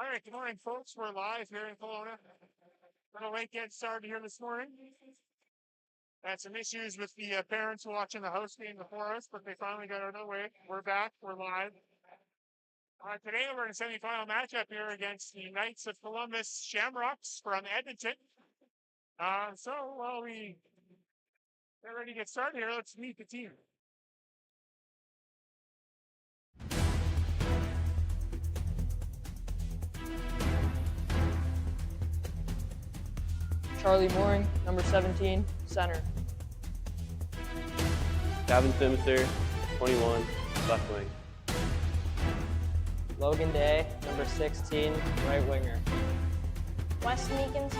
All right, good morning, folks. We're live here in Kelowna. Little late get started here this morning. Had some issues with the parents watching the house game before us, but they finally got out of the way. We're back. We're live. Today we're in a semifinal matchup here against the Knights of Columbus Shamrocks from Edmonton. So while we get ready to get started here, let's meet the team. Charlie Mooring, number 17, center. Gavin Simser, 21, left wing. Logan Day, number 16, right winger. Wes Meekins,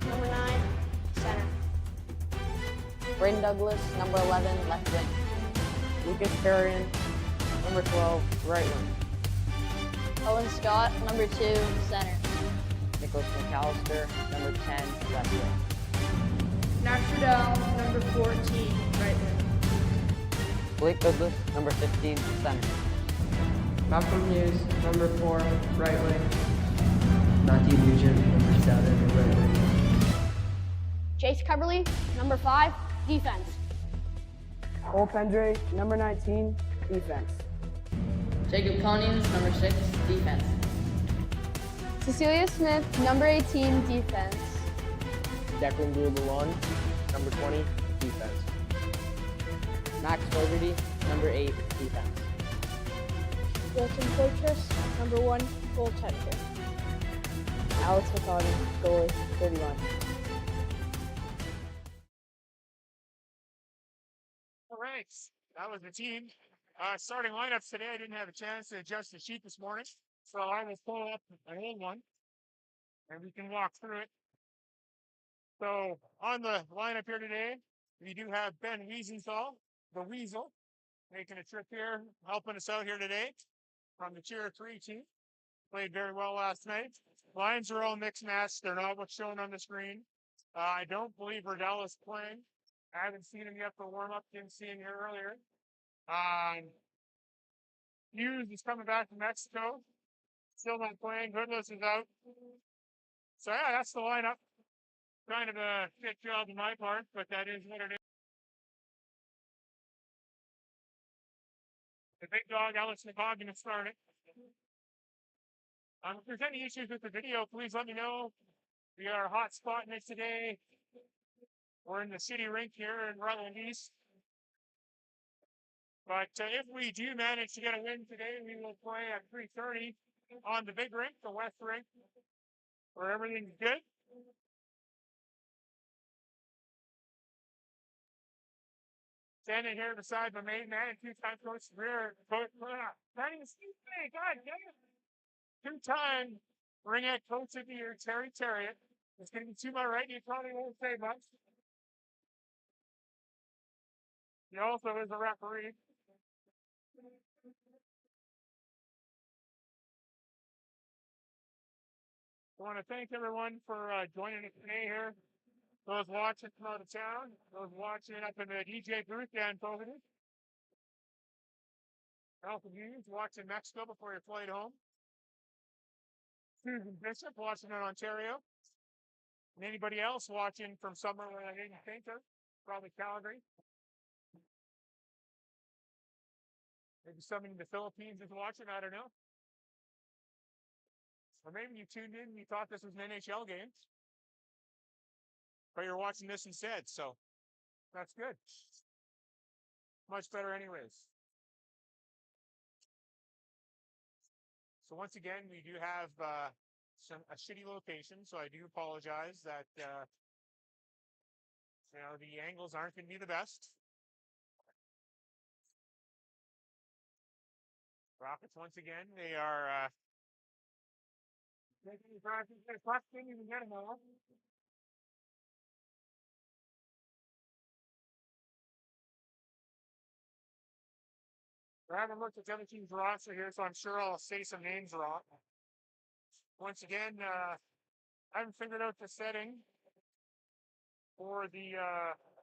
number 9, center. Braden Douglas, number 11, left wing. Lucas Carrion, number 12, right wing. Owen Scott, number 2, center. Nicholas McAllister, number 10, left wing. Nash Riddell, number 14, right wing. Blake Douglas, number 15, center. Malcolm Hughes, number 4, right wing. Matthew Nugent, number 7, right wing. Chase Coverly, number 5, defense. Cole Pendre, number 19, defense. Jacob Conians, number 6, defense. Cecilia Smith, number 18, defense. Declan Gould-Lalonde, number 20, defense. Max Fogarty, number 8, defense. Wilson Fortress, number 1, goaltender. Alex McCaughan, goalie, 31. All right, that was the team. Starting lineups today, I didn't have a chance to adjust the sheet this morning, so I will pull up an old one, and we can walk through it. So on the lineup here today, we do have Ben Wiesenthal, the Weasel, making a trip here, helping us out here today from the Tier 3 team. Played very well last night. Lines are all mixed match. They're not what's shown on the screen. I don't believe Riddell is playing. I haven't seen him yet for warm-up. Didn't see him here earlier. Hughes is coming back from Mexico. Still not playing. Goodless is out. So yeah, that's the lineup. Kind of a fit job on my part, but that is what it is. The big dog, Alex McCaughan, is starting. If there's any issues with the video, please let me know. We are hot spotting it today. We're in the city rink here in Rutland East. But if we do manage to get a win today, we will play at 3:30 on the big rink, the West rink, where everything's good. Standing here beside my main man, two-time coach, rear, God damn it. Two-time ringette coach of the year, Terry Terriot. It's going to be to my right. He probably won't say much. He also is a referee. I want to thank everyone for joining us today here. Those watching from out of town, those watching up in the DJ booth down Fogarty. Malcolm Hughes watching Mexico before your flight home. Susan Bishop watching in Ontario. And anybody else watching from somewhere where I didn't think of, probably Calgary. Maybe somebody in the Philippines is watching, I don't know. Or maybe you tuned in and you thought this was an NHL game. But you're watching this instead, so that's good. Much better anyways. So once again, we do have a shitty location, so I do apologize that the angles aren't going to be the best. Rockets once again, they are making the practice. Didn't even get them all. I haven't looked at the other team's roster here, so I'm sure I'll say some names wrong. Once again, I haven't figured out the setting for the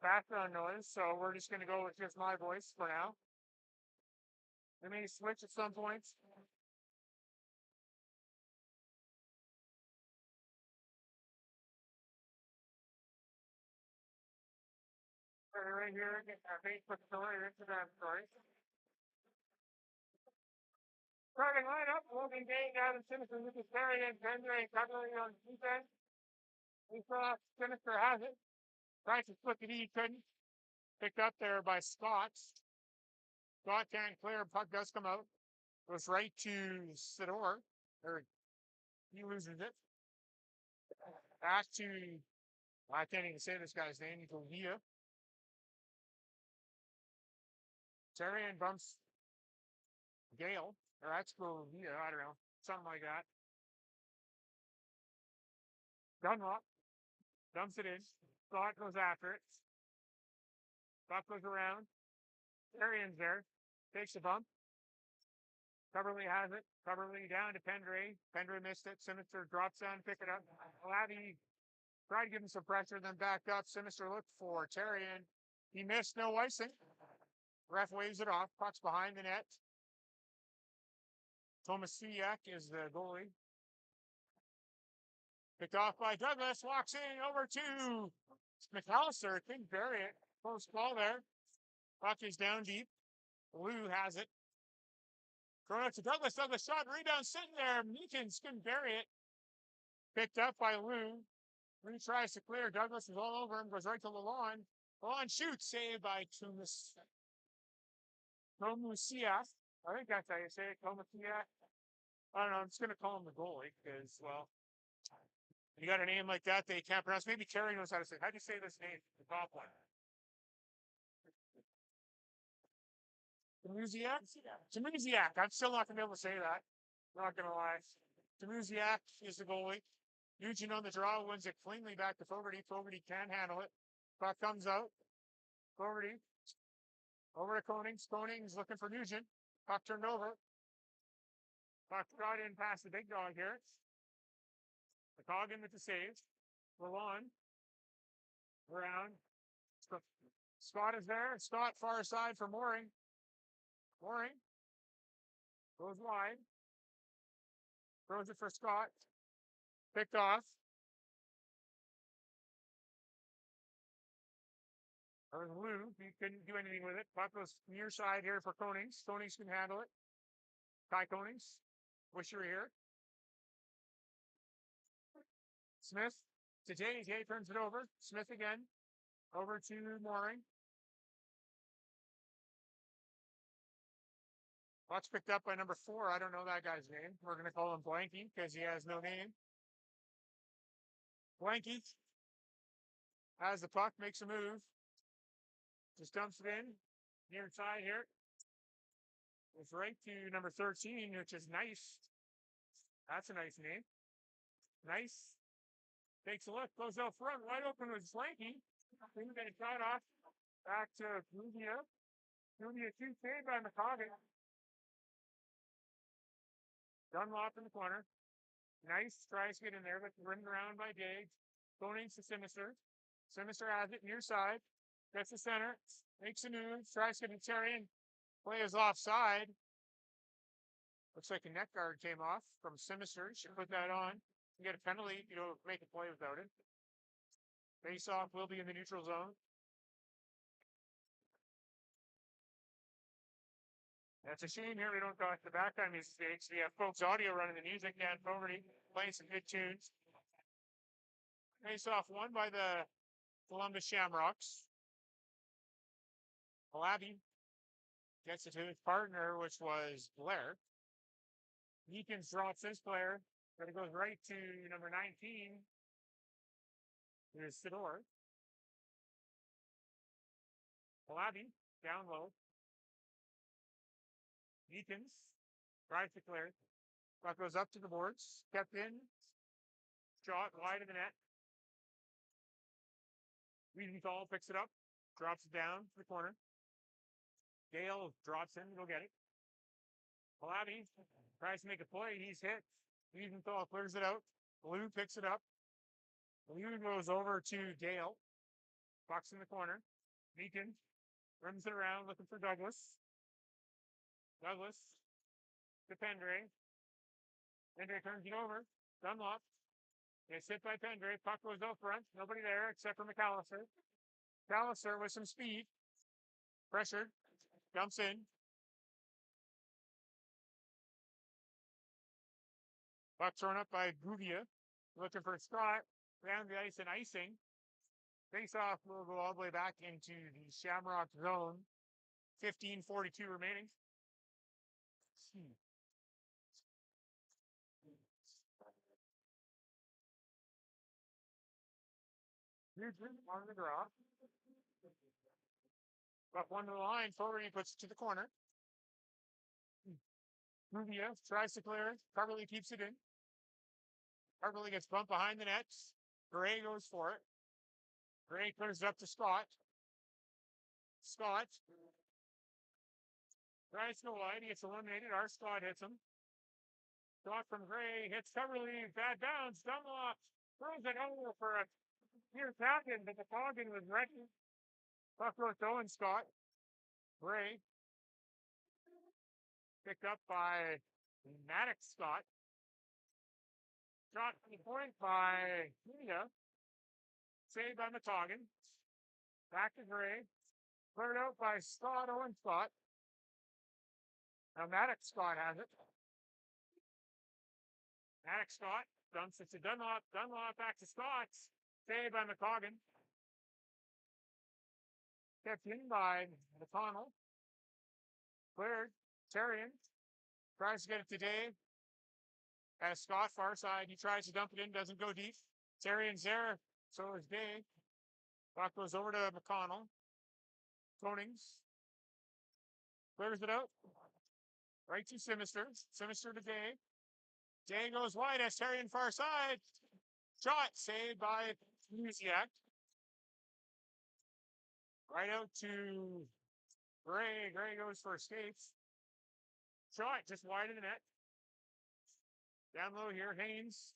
background noise, so we're just going to go with just my voice for now. We may switch at some point. right here, get our Facebook story, Instagram story. Starting lineup, Logan Day, Adam Simpson, Lucas Perry, and Andre Cutlery on defense. We saw Sinister has it. Tries to split the D, couldn't. Picked up there by Scott. Scott can't clear, puck does come out. Goes right to Sidor. Or he loses it. Back to, I can't even say this guy's name, Via. Terrian bumps Gale, or that's Via, I don't know, something like that. Dunlop dumps it in. Scott goes after it. Scott goes around. Terrian's there. Takes a bump. Coverly has it. Coverly down to Pendray. Pendray missed it. Sinister drops down to pick it up. Labby tried to give him some pressure, then backed up. Sinister looked for Terrian. He missed, no icing. Ref waves it off. Puck's behind the net. Tomasiak is the goalie. Picked off by Douglas. Walks in over to McAllister. Couldn't bury it. Close ball there. Puck is down deep. Lou has it. Thrown out to Douglas. Douglas shot. Rebound sitting there. Meekins couldn't bury it. Picked up by Lou. Lou tries to clear. Douglas is all over him. Goes right to Lalonde. Lalonde shoots. Saved by Tomusiak. I think that's how you say it. Tomusiak. I don't know. I'm just going to call him the goalie because, well, you got a name like that they can't pronounce. Maybe Terry knows how to say it. How do you say this name? The top one. Jamuziak. I'm still not going to be able to say that. Not going to lie. Jamuziak is the goalie. Nugent on the draw wins it cleanly back to Fogarty. Fogarty can handle it. Puck comes out. Fogarty. Over to Konings. Konings looking for Nugent. Puck turned over. Puck got in past the big dog here. McCoggin with the save. Lalonde. Around. Scott is there. Scott far side for Mooring. Mooring goes wide. Throws it for Scott. Picked off. Or Lou. He couldn't do anything with it. Puck goes near side here for Konings. Konings can handle it. Ty Konings. Wish you were here. Smith to Jay. Jay turns it over. Smith again. Over to Mooring. Puck's picked up by number 4. I don't know that guy's name. We're going to call him Blanky because he has no name. Blanky has the puck, makes a move. Just dumps it in. Near side here. It's right to number 13, which is Nice. That's a nice name. Nice. Takes a look, goes out front, wide open with Blanky. Didn't get a shot off. Back to Rubio. Rubio 2 saved by McCoggin. Dunlop in the corner. Nice tries to get in there, but rimmed around by Diggs. Konings to Sinister. Sinister has it near side. Gets the center. Makes a move. Tries to get in Terrian. Play is offside. Looks like a net guard came off from Sinister. Should put that on. You get a penalty if you don't make a play without it. Face off will be in the neutral zone. That's a shame here. We don't got the background mistakes. We have folks audio running the music. Dan Fogarty playing some good tunes. Face off won by the Columbus Shamrocks. Labby gets it to his partner, which was Blair. Meekins drops his player, but it goes right to number 19. Here's Sidor. Labby down low. Meekins tries to clear. Puck goes up to the boards. Kept in. Shot wide of the net. Wiesenthal picks it up. Drops it down to the corner. Gale drops in to go get it. Labby tries to make a play. He's hit. Wiesenthal clears it out. Blue picks it up. Blue goes over to Gale. Puck's in the corner. Meekins rims it around looking for Douglas. Douglas to Pendray. Pendray turns it over. Dunlop. It's hit by Pendray. Puck goes out front. Nobody there except for McAllister. Palliser with some speed. Pressure. Jumps in. Puck thrown up by Guvia. Looking for Scott. Around the ice and icing. Face off will go all the way back into the Shamrock zone. 15:42 remaining. Nugent on the draw. Buck one to the line. Forward, he puts it to the corner. Rubio tries to clear it. Carberly keeps it in. Carberly gets bumped behind the net. Gray goes for it. Gray clears it up to Scott. Scott tries to go wide. He gets eliminated. Our Scott hits him. Scott from Gray hits Carberly. Bad bounce. Dunlop throws it over for a near tap-in, but the Coggin was ready. Puck goes to Owen Scott. Gray picked up by Maddox Scott. Shot from the point by Nina. Saved by Matoggin. Back to Gray. Cleared out by Scott, Owen Scott. Now Maddox Scott has it. Maddox Scott dumps it to Dunlop. Dunlop back to Scott. Saved by McCoggin. Kept in by McConnell. Cleared. Terrian tries to get it to Dave. As Scott far side, he tries to dump it in, doesn't go deep. Terrian's there, so is Dave. Puck goes over to McConnell. Konings clears it out. Right to Sinister. Sinister to Day. Day goes wide as Terrian far side. Shot saved by Musiak. Right out to Gray. Gray goes for escapes. Shot just wide of the net. Down low here, Haynes.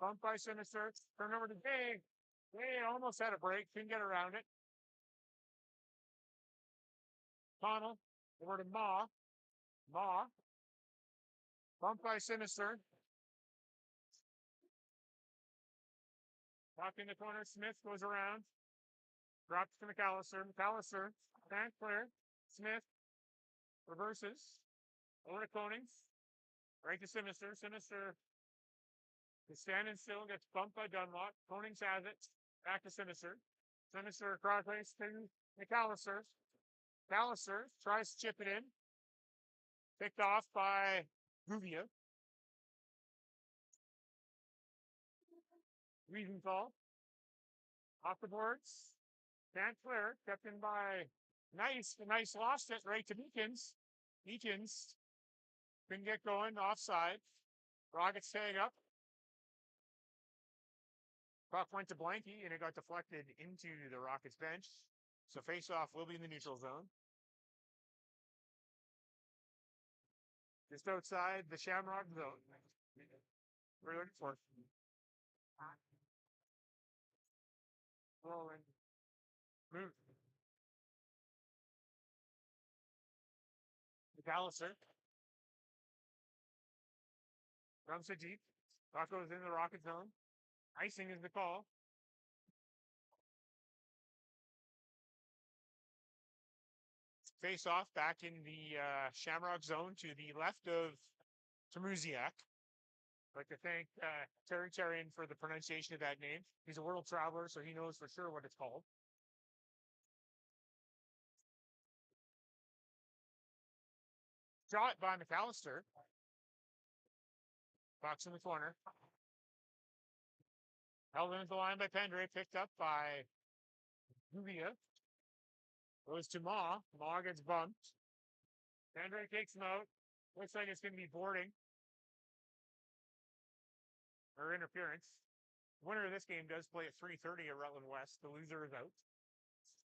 Bumped by Sinister. Turn over to Day. Day almost had a break. Couldn't get around it. Connell. Over to Ma. Ma. Bumped by Sinister. Lock in the corner. Smith goes around. Drops to McAllister. McAllister. Can't clear. Smith. Reverses. Over to Konings. Right to Sinister. Sinister is standing still. Gets bumped by Dunlop. Konings has it. Back to Sinister. Sinister across ice to McAllister. McAllister tries to chip it in. Picked off by Guvia. Wiesenthal. Off the boards. Can't clear. Kept in by Nice. The Nice lost it right to Meekins. Meekins couldn't get going. Offside. Rockets tag up. Puck went to Blanky and it got deflected into the Rockets bench. So face-off will be in the neutral zone. Just outside the Shamrock zone. We're looking for rolling. Move. McAllister. Runs it deep. Puck goes in the Rocket zone. Icing is the call. Face off back in the Shamrock zone to the left of Tamuziak. I'd like to thank Terry Terrian for the pronunciation of that name. He's a world traveler, so he knows for sure what it's called. Shot by McAllister. Box in the corner. Held into the line by Pendre, picked up by Guvia. Goes to Ma. Ma gets bumped. Pendre takes him out. Looks like it's going to be boarding. Or interference. Winner of this game does play at 3:30 at Rutland West. The loser is out.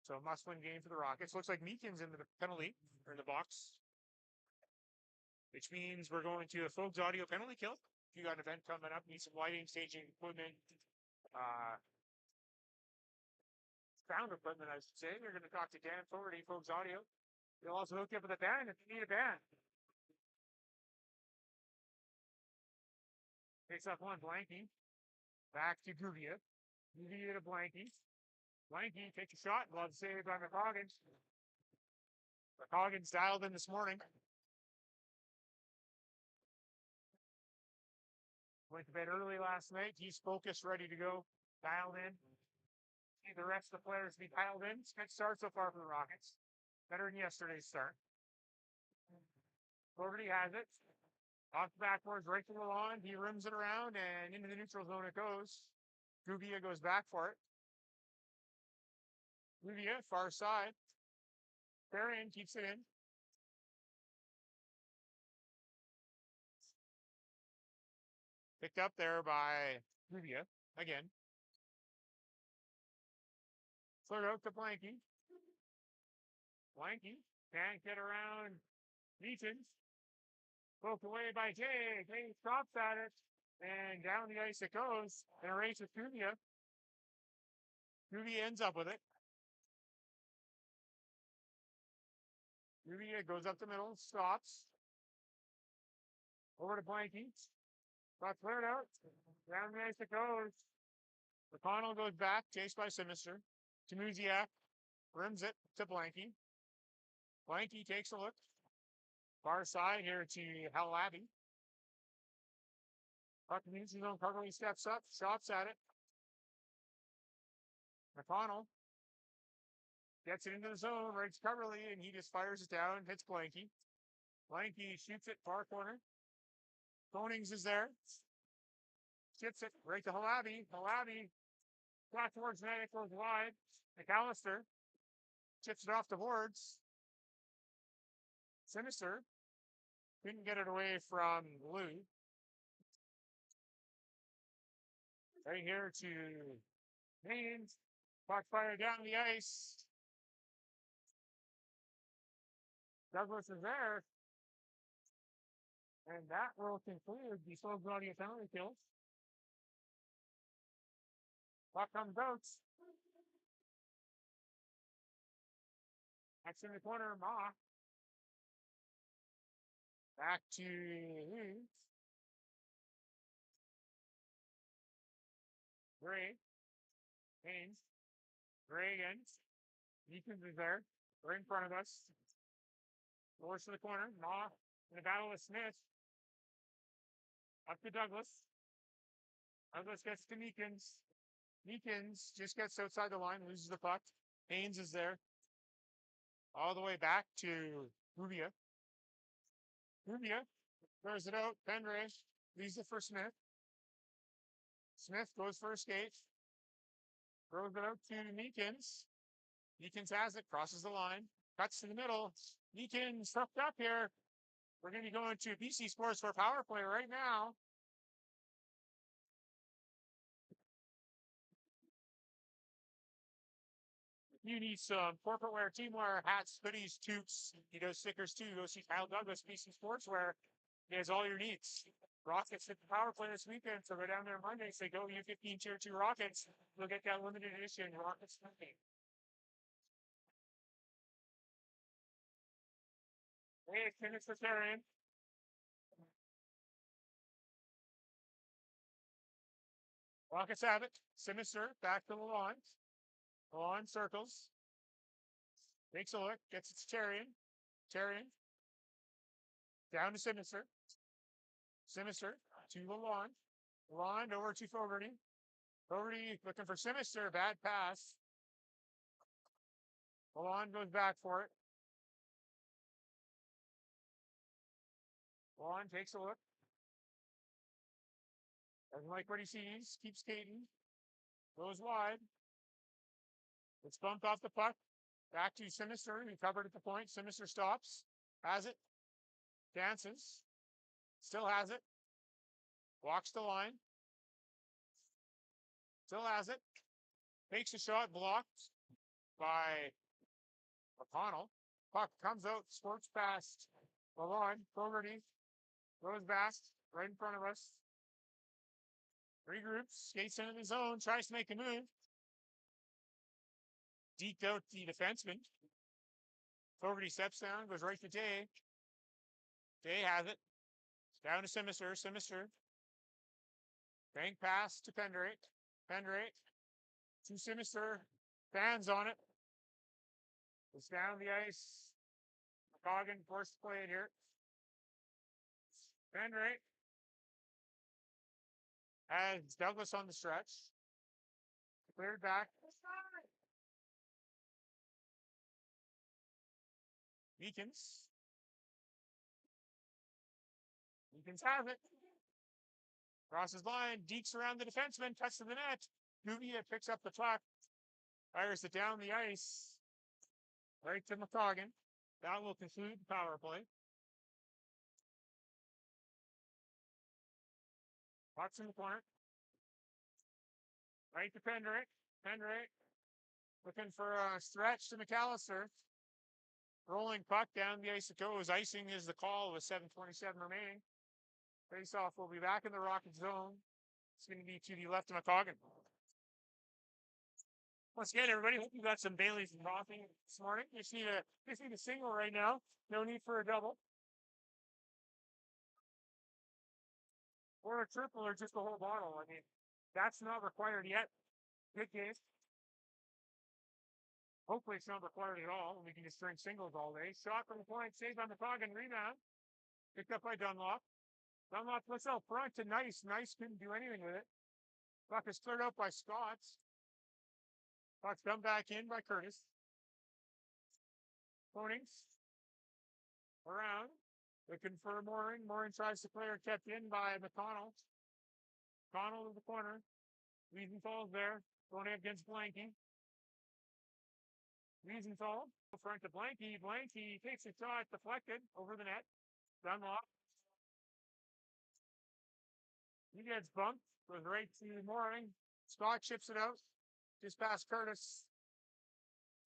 So must-win game for the Rockets. Looks like Meekins in the penalty, or in the box. Which means we're going to a Folks Audio penalty kill. If you got an event coming up, need some lighting, staging equipment, sound equipment, I should say. You're going to talk to Dan Fogarty, Folks Audio. They'll also hook you up with a band if you need a band. Takes up one, Blanky. Back to Guvia. Guvia to Blanky. Blanky takes a shot. Glove save by McCoggins. McCoggins dialed in this morning. Went to bed early last night. He's focused, ready to go. Dialed in. See the rest of the players be dialed in. It's a good start so far for the Rockets. Better than yesterday's start. Fogarty has it. Off the backboards, right to the lawn. He rims it around and into the neutral zone it goes. Gubia goes back for it. Gubia, far side. Varian keeps it in. Picked up there by Gubia again. Flirt out to Blanky. Blanky can't get around Beaton. Poked away by Jay. Jay stops at it. And down the ice it goes. And a race with Gubia. Gubia ends up with it. Gubia goes up the middle, stops. Over to Blanky. Got cleared out. Down the ice it goes. McConnell goes back, chased by Simister. Tamuziak rims it to Blanky. Blanky takes a look. Far side here to Halabi. Puck means his own Carly steps up, shots at it. McConnell gets it into the zone, right to Coverly, and he just fires it down, hits Blanky. Blanky shoots it far corner. Konings is there. Shoots it right to Halabi. Halabi flat towards net, it goes wide. McAllister chips it off the boards. Sinister couldn't get it away from Lou. Right here to Haynes. Puck fire down the ice. Douglas is there. And that will conclude the slow body penalty kills. Puck comes out. That's in the corner, Ma. Back to Haynes. Gray. Haynes. Gray again. Deacons is there. Right in front of us. Goes to the corner. Ma in the battle with Smith. Up to Douglas. Douglas gets to Meekins. Meekins just gets outside the line, loses the puck. Haynes is there. All the way back to Rubia. Rubia throws it out. Pendrace leaves it for Smith. Smith goes for a skate. Throws it out to Meekins. Meekins has it, crosses the line, cuts to the middle. Meekins tucked up here. We're going to be going to BC Sports for power play right now. You need some corporate wear, team wear, hats, hoodies, toques, stickers too. Go see Kyle Douglas, BC Sportswear. He has all your needs. Rockets hit the power play this weekend, so go down there Monday. Say go U15 Tier 2 Rockets. You'll get that limited edition Rockets Monday. Hey, finish the carrying. Rockets have it. Sinister back to the lawn. Lawn circles. Takes a look. Gets it to Terrian. Terrian. Down to Sinister. Sinister to the lawn. Lawn over to Fogarty. Fogarty looking for Sinister. Bad pass. The lawn goes back for it. Lawn takes a look. Doesn't like what he sees. Keeps skating. Goes wide. It's bumped off the puck. Back to Sinister. He covered at the point. Sinister stops. Has it. Dances. Still has it. Walks the line. Still has it. Takes a shot. Blocked by McConnell. Puck comes out. Squirts past the line. Fogarty goes back. Right in front of us. Regroups. Skates into the zone. Tries to make a move. Deked out the defenseman. Fogarty steps down, goes right to Day. Day has it. Down to Simister. Simister. Bank pass to Pendrate. Pendrate to Simister. Fans on it. It's down the ice. McCoggan forced to play it here. Henry has Douglas on the stretch. Cleared back. Meekins. Meekins has it. Crosses line, deeks around the defenseman, cuts to the net. Duvia picks up the puck, fires it down the ice, right to McCoggan. That will conclude the power play. Puck's in the corner. Right to Pendrick. Pendrick looking for a stretch to McAllister. Rolling puck down the ice it goes. Icing is the call with 7:27 remaining. Face-off will be back in the Rocket zone. It's going to be to the left of McCoggan. Once again, everybody, hope you got some Baileys and coffee this morning. Just need a single right now. No need for a double. Or a triple or just a whole bottle. I mean, that's not required yet. Good game. Hopefully it's not required at all. We can just drink singles all day. Shot from the point, saved on McCoggan, rebound. Picked up by Dunlop. Dunlop puts out front to Nice. Nice couldn't do anything with it. Puck is cleared out by Scotts. Puck's come back in by Curtis. Ponings. Around. Looking for Mooring. Mooring tries to clear, kept in by McConnell. McConnell to the corner. Wiesenthal there. Going against Blanky. Wiesenthal. Front to Blanky. Blanky takes a shot, deflected over the net. Dunlop. He gets bumped. Goes right to Mooring. Scott chips it out. Just past Curtis.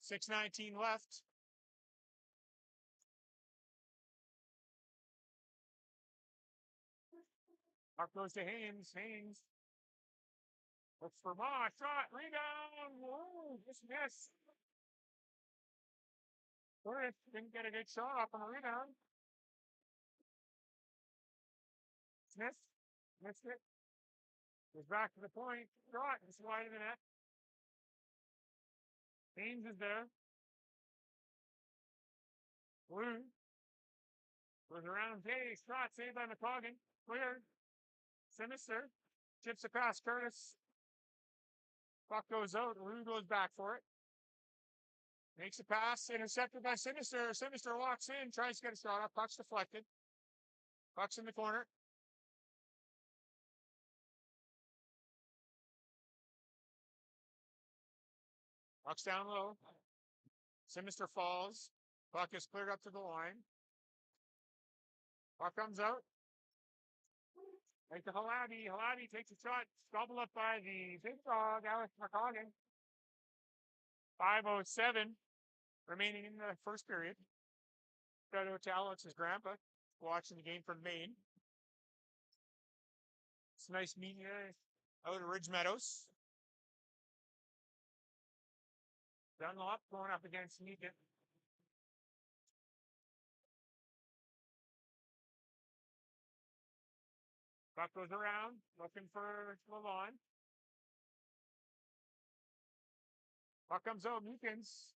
6:19 left. Up goes to Haynes. Haynes looks for Moss. Shot. Rebound. Whoa. Just miss. Curtis didn't get a good shot off on the rebound. Smith missed it. Goes back to the point. Shot. It's wide of the net. Haynes is there. Blue was around Jay. Shot saved by McCoggan. Cleared. Sinister. Chips it past Curtis. Puck goes out. Lou goes back for it. Makes a pass. Intercepted by Sinister. Sinister walks in. Tries to get a shot off. Puck's deflected. Puck's in the corner. Puck's down low. Sinister falls. Puck is cleared up to the line. Puck comes out. Right to Haladi. Haladi takes a shot. Gobbled up by the big dog, Alex McCoggan. 5:07 remaining in the first period. Shout out to Alex's grandpa watching the game from Maine. It's nice meeting you out at Ridge Meadows. Dunlop going up against Meekin. Puck goes around, looking for Lavon. Puck comes out, Meekins.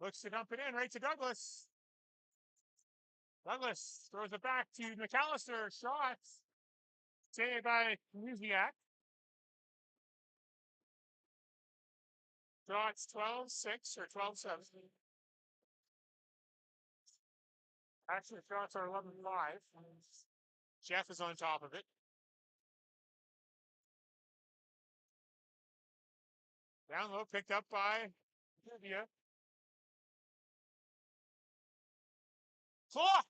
Looks to dump it in, right to Douglas. Douglas throws it back to McAllister. Shots. Saved by Muziak. Shots 12-6 or 12-7. Actually, shots are 11-5. Jeff is on top of it. Down low, picked up by Trivia. Claw!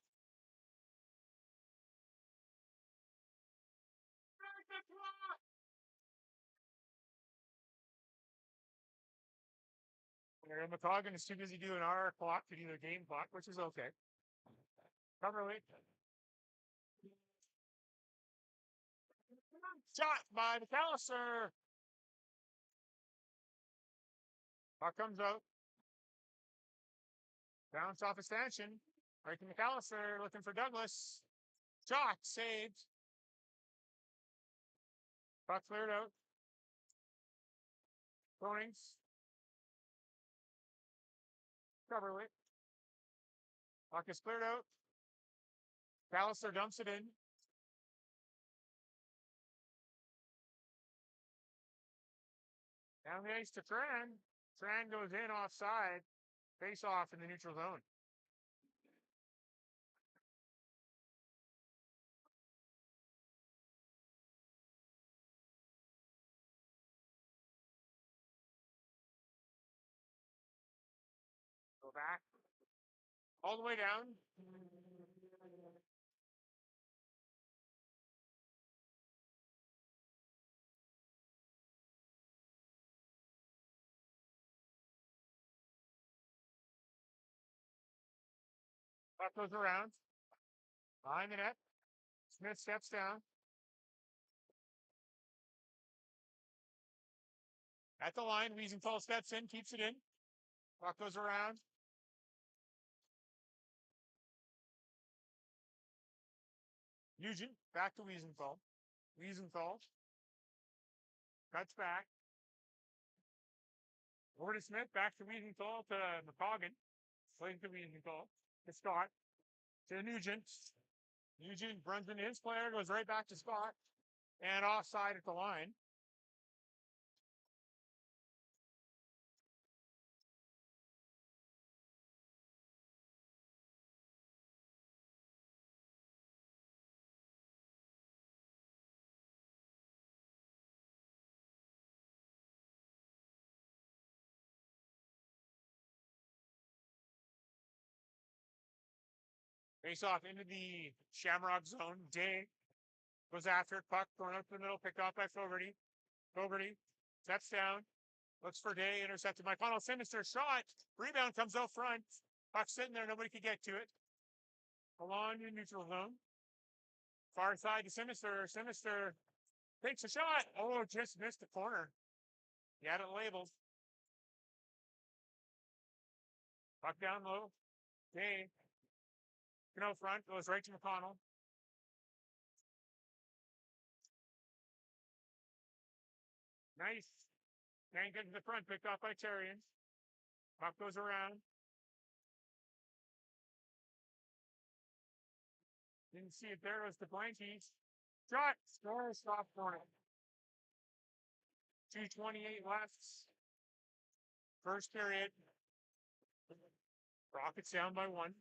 McCoggan is too busy doing our clock to do their game clock, which is okay. Cover late. Shot by McAllister. Puck comes out. Bounce off a stanchion. Right to McAllister, looking for Douglas. Shot saved. Puck cleared out. Ponings. Coverly. Puck is cleared out. Palliser dumps it in. Down the ice to Tran. Tran goes in offside. Face off in the neutral zone. Go back. All the way down. Puck goes around. Behind the net. Smith steps down. At the line, Wiesenthal steps in, keeps it in. Puck goes around. Nugent, back to Wiesenthal. Wiesenthal cuts back. Over to Smith, back to Wiesenthal to McCoggin. Playing to Wiesenthal. To Scott. To Nugent. Nugent runs into his player, goes right back to Scott. And offside at the line. Face off into the Shamrock zone. Day goes after it. Puck going up the middle, picked off by Fogarty. Fogarty steps down. Looks for Day, intercepted by Connell. Sinister shot. Rebound comes out front. Puck sitting there, nobody could get to it. Along in neutral zone. Far side to Sinister. Sinister takes a shot. Oh, just missed the corner. He had it labeled. Puck down low. Day. Out front, goes right to McConnell. Nice. Can't get to the front, picked off by Terrian. Puck goes around. Didn't see it there. It was the Blanky. Shot. Score. Stop corner. 2:28 left. First period. Rockets down by 1.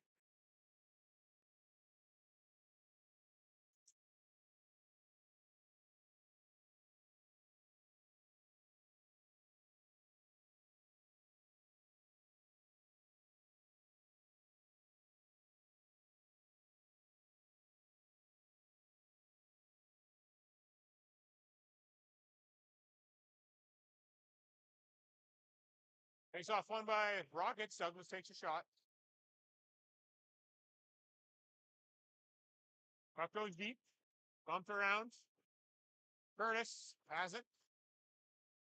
Face off won by Rockets. Douglas takes a shot. Puck goes deep. Bumped around. Curtis has it.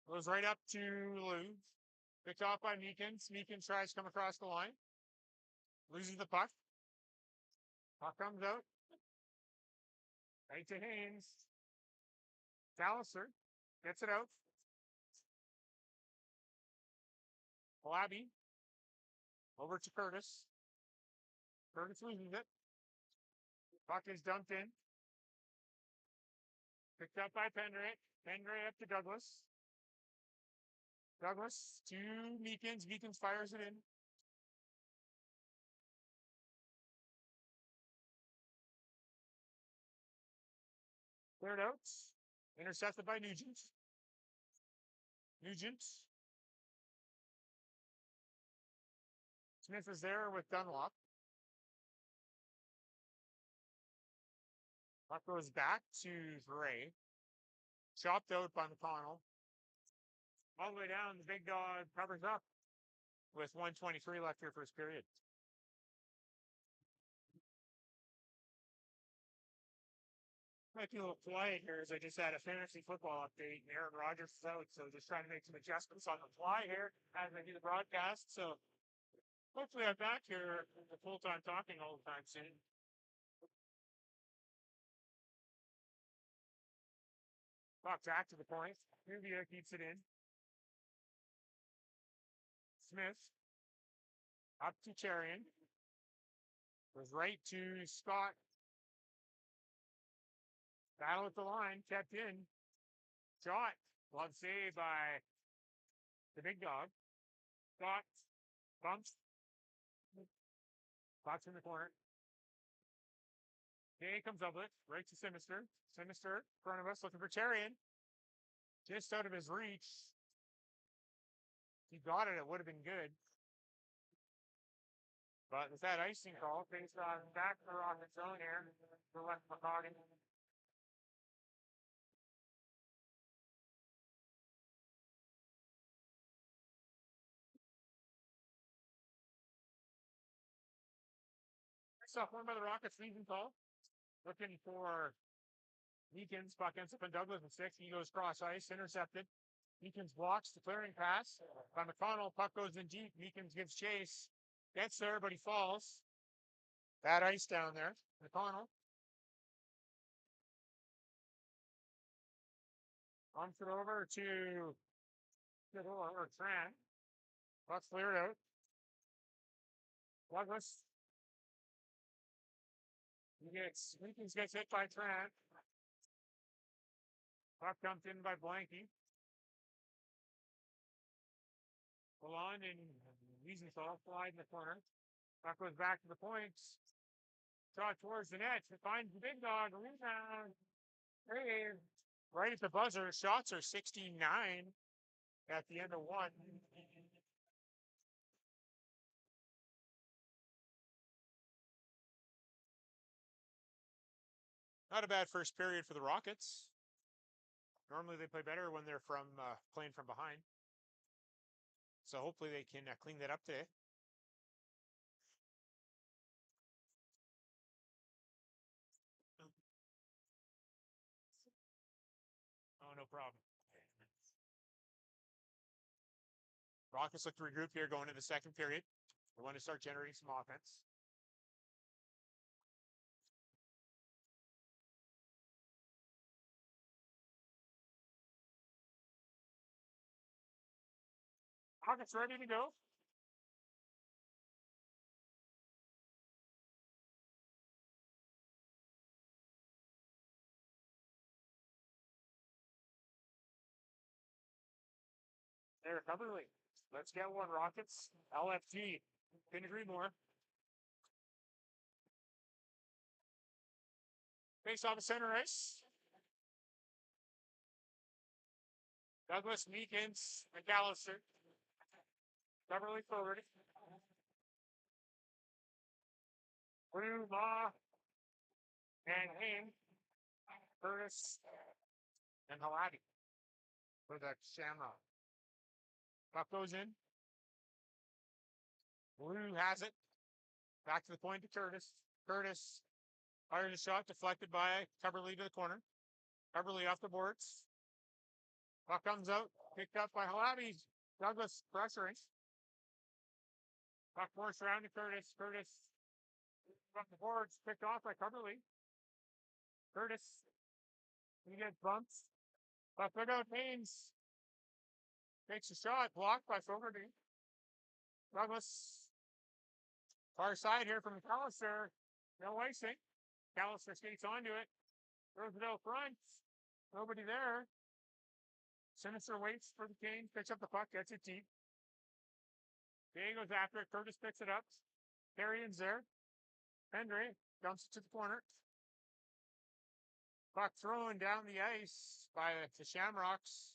Goes right up to Lou. Picked off by Meekins. Meekins tries to come across the line. Loses the puck. Puck comes out. Right to Haynes. Palliser gets it out. Labby. Over to Curtis. Curtis loses it. Puck is dumped in. Picked up by Pendray. Pendray up to Douglas. Douglas to Meekins. Meekins fires it in. Cleared out. Intercepted by Nugent. Nugent. Smith is there with Dunlop. Puck goes back to Gray. Chopped out by McConnell. All the way down, the big dog covers up with 1:23 left here first period. Might be a little quiet here as I just had a fantasy football update and Aaron Rodgers is out, so just trying to make some adjustments on the fly here as I do the broadcast. So hopefully I'm back here the full time talking all the time soon. Puck back to the point. Rubio keeps it in. Smith Up to Charian. Goes right to Scott. Battle at the line, kept in. Shot. Glove save by the big dog. Scott bumps. Box in the corner. Day comes up with right to Sinister. Sinister in front of us looking for Charian. Just out of his reach. He got it, it would have been good. But with that icing call, based on back for on its own here, for left McCoggan. Next off, one by the Rockets, leading call. Looking for Meekins, puck ends up in Douglas and 6. He goes cross ice, intercepted. Meekins blocks the clearing pass by McConnell. Puck goes in deep. Meekins gives chase. Gets there, but he falls. Bad ice down there. McConnell bumps it over to or Tran. Puck's cleared out. Douglas. Meekins gets hit by Tran. Puck dumped in by Blanky. Belon and Wiesenthal slide in the corner. Puck goes back to the points. Shot towards the net. It finds the big dog. Rebound. Save. Right at the buzzer. Shots are 69 at the end of one. Not a bad first period for the Rockets. Normally they play better when they're playing from behind. So hopefully they can clean that up today. Oh, no problem. Rockets look to regroup here going into the second period. We want to start generating some offense. Rockets ready to go. There, Coverly. Let's get one, Rockets. LFG. Couldn't agree more. Face off the center ice. Douglas, Meekins, McAllister. Coverly forward. Blue, Ma, and Hain. Curtis, and Halati for the Shamrock. Puck goes in. Blue has it. Back to the point to Curtis. Curtis fires a shot deflected by Coverly to the corner. Coverly off the boards. Puck comes out. Picked up by Halati. Douglas pressuring. Puck forced around to Curtis. Curtis off the boards. Picked off by Coverly. Curtis. He gets bumps. Puck look out Haynes. Takes a shot. Blocked by Fogarty. Douglas. Far side here from McAllister. No icing. McAllister skates onto it. Throws it out front. Nobody there. Sinister waits for the Canes. Picks up the puck. Gets it deep. Day goes after it. Curtis picks it up. Carrion's there. Hendry dumps it to the corner. Puck thrown down the ice by the Shamrocks.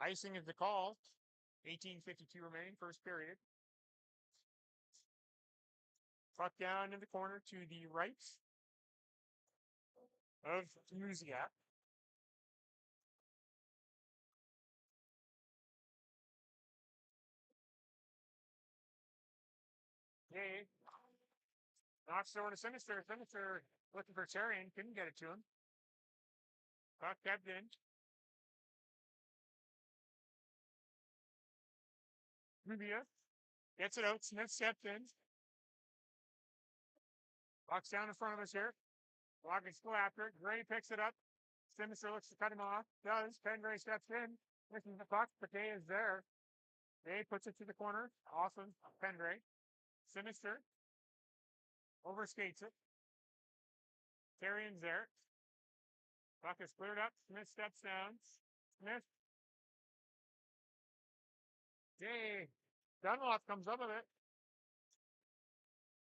Icing is the call. 18:52 remaining, first period. Puck down in the corner to the right of Musiak. Hey, knocks over to Sinister. Sinister looking for Charian, couldn't get it to him. Puck kept in. Rubia gets it out. Smith stepped in. Puck's down in front of us here. Rockets go after it. Gray picks it up. Sinister looks to cut him off. Does. Gray steps in. Misses the puck. Day is there. Day puts it to the corner. Awesome. Gray. Sinister. Overskates it. Tarian's there. Puck is cleared up. Smith steps down. Smith. Day. Dunlop comes up with it.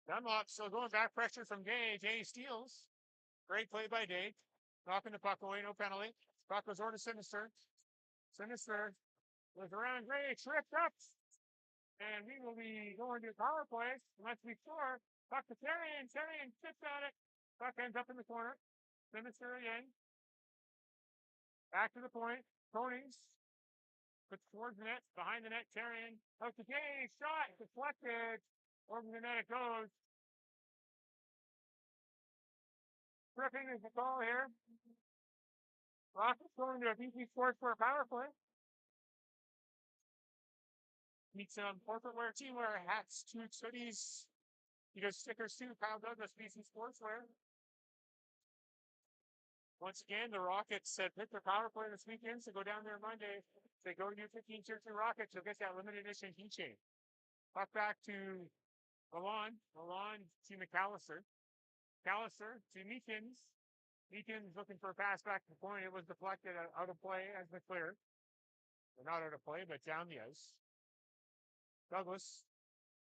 Dunlop still going back pressure from Day. Day steals. Great play by Day. Knocking the puck away, no penalty. Puck goes over to Sinister. Sinister was around Gray, tripped up. And we will be going to power play. Unless we score. Puck to Tarian. Tarian sits on it. Puck ends up in the corner. Sinister again. Back to the point. Conings. Puts towards the net. Behind the net. Tarian. Out to Gay. Shot. Deflected. Over the net it goes. Tripping is the call here. Rockets going to a BC Sports for a power play. Need some corporate wear, team wear, hats, tunics, hoodies. You got stickers too. Kyle Douglas, BC Sportswear. Once again, the Rockets said pick their power play this weekend, so go down there Monday. They go to U15 shirts and Rockets. You'll get that limited edition keychain. Puck back to Milan. Milan to McAllister. McAllister to Meekins. Meekins looking for a pass back to the point. It was deflected out of play as McClear. Well, not out of play, but down the ice. Douglas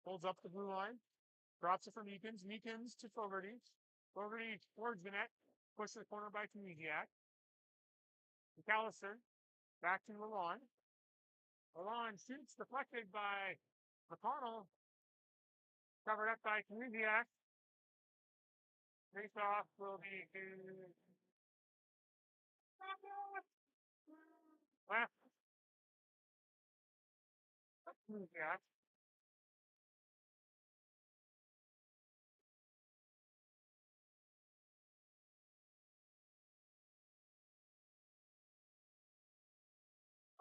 holds up the blue line. Drops it for Meekins. Meekins to Fogarty. Fogarty towards the net. Pushed to the corner by Tunisiak. McAllister. Back to Milan. Milan shoots deflected by McConnell. Covered up by Tunisiak. Face off will be to left. Tunisiak.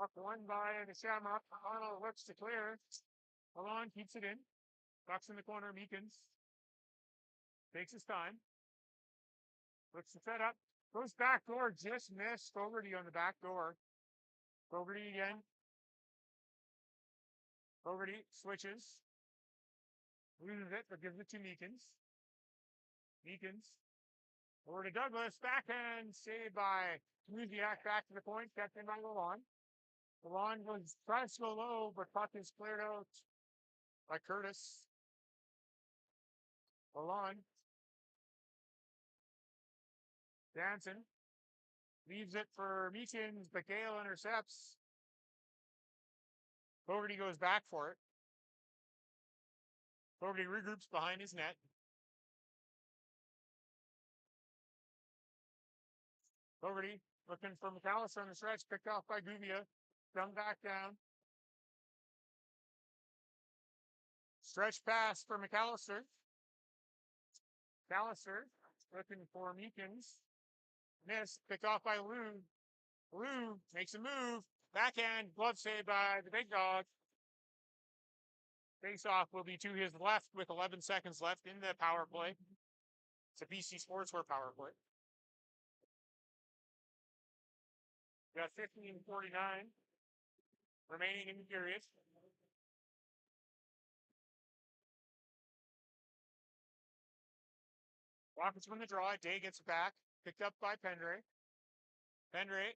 Up one by the Shamrocks. McConnell looks to clear. Milan keeps it in. Bucks in the corner. Meekins takes his time. Looks to set up. Goes back door. Just missed Fogarty on the back door. Fogarty again. Fogarty switches. Loses it, but gives it to Meekins. Meekins. Over to Douglas. Backhand saved by Tunisiak. Back to the point. Kept in by Milan. Milan was trying to go low, but puck is cleared out by Curtis. Milan. Danson. Leaves it for Meekins, but Gale intercepts. Fogarty goes back for it. Fogarty regroups behind his net. Fogarty looking for McAllister on the stretch, picked off by Guvia. Come back down. Stretch pass for McAllister. McAllister looking for Meekins. Missed. Picked off by Lou. Lou makes a move. Backhand. Glove save by the big dog. Face off will be to his left with 11 seconds left in the power play. It's a BC Sportswear power play. Got 15:49 remaining in the period. Rockets win the draw. Day gets it back. Picked up by Pendray. Pendray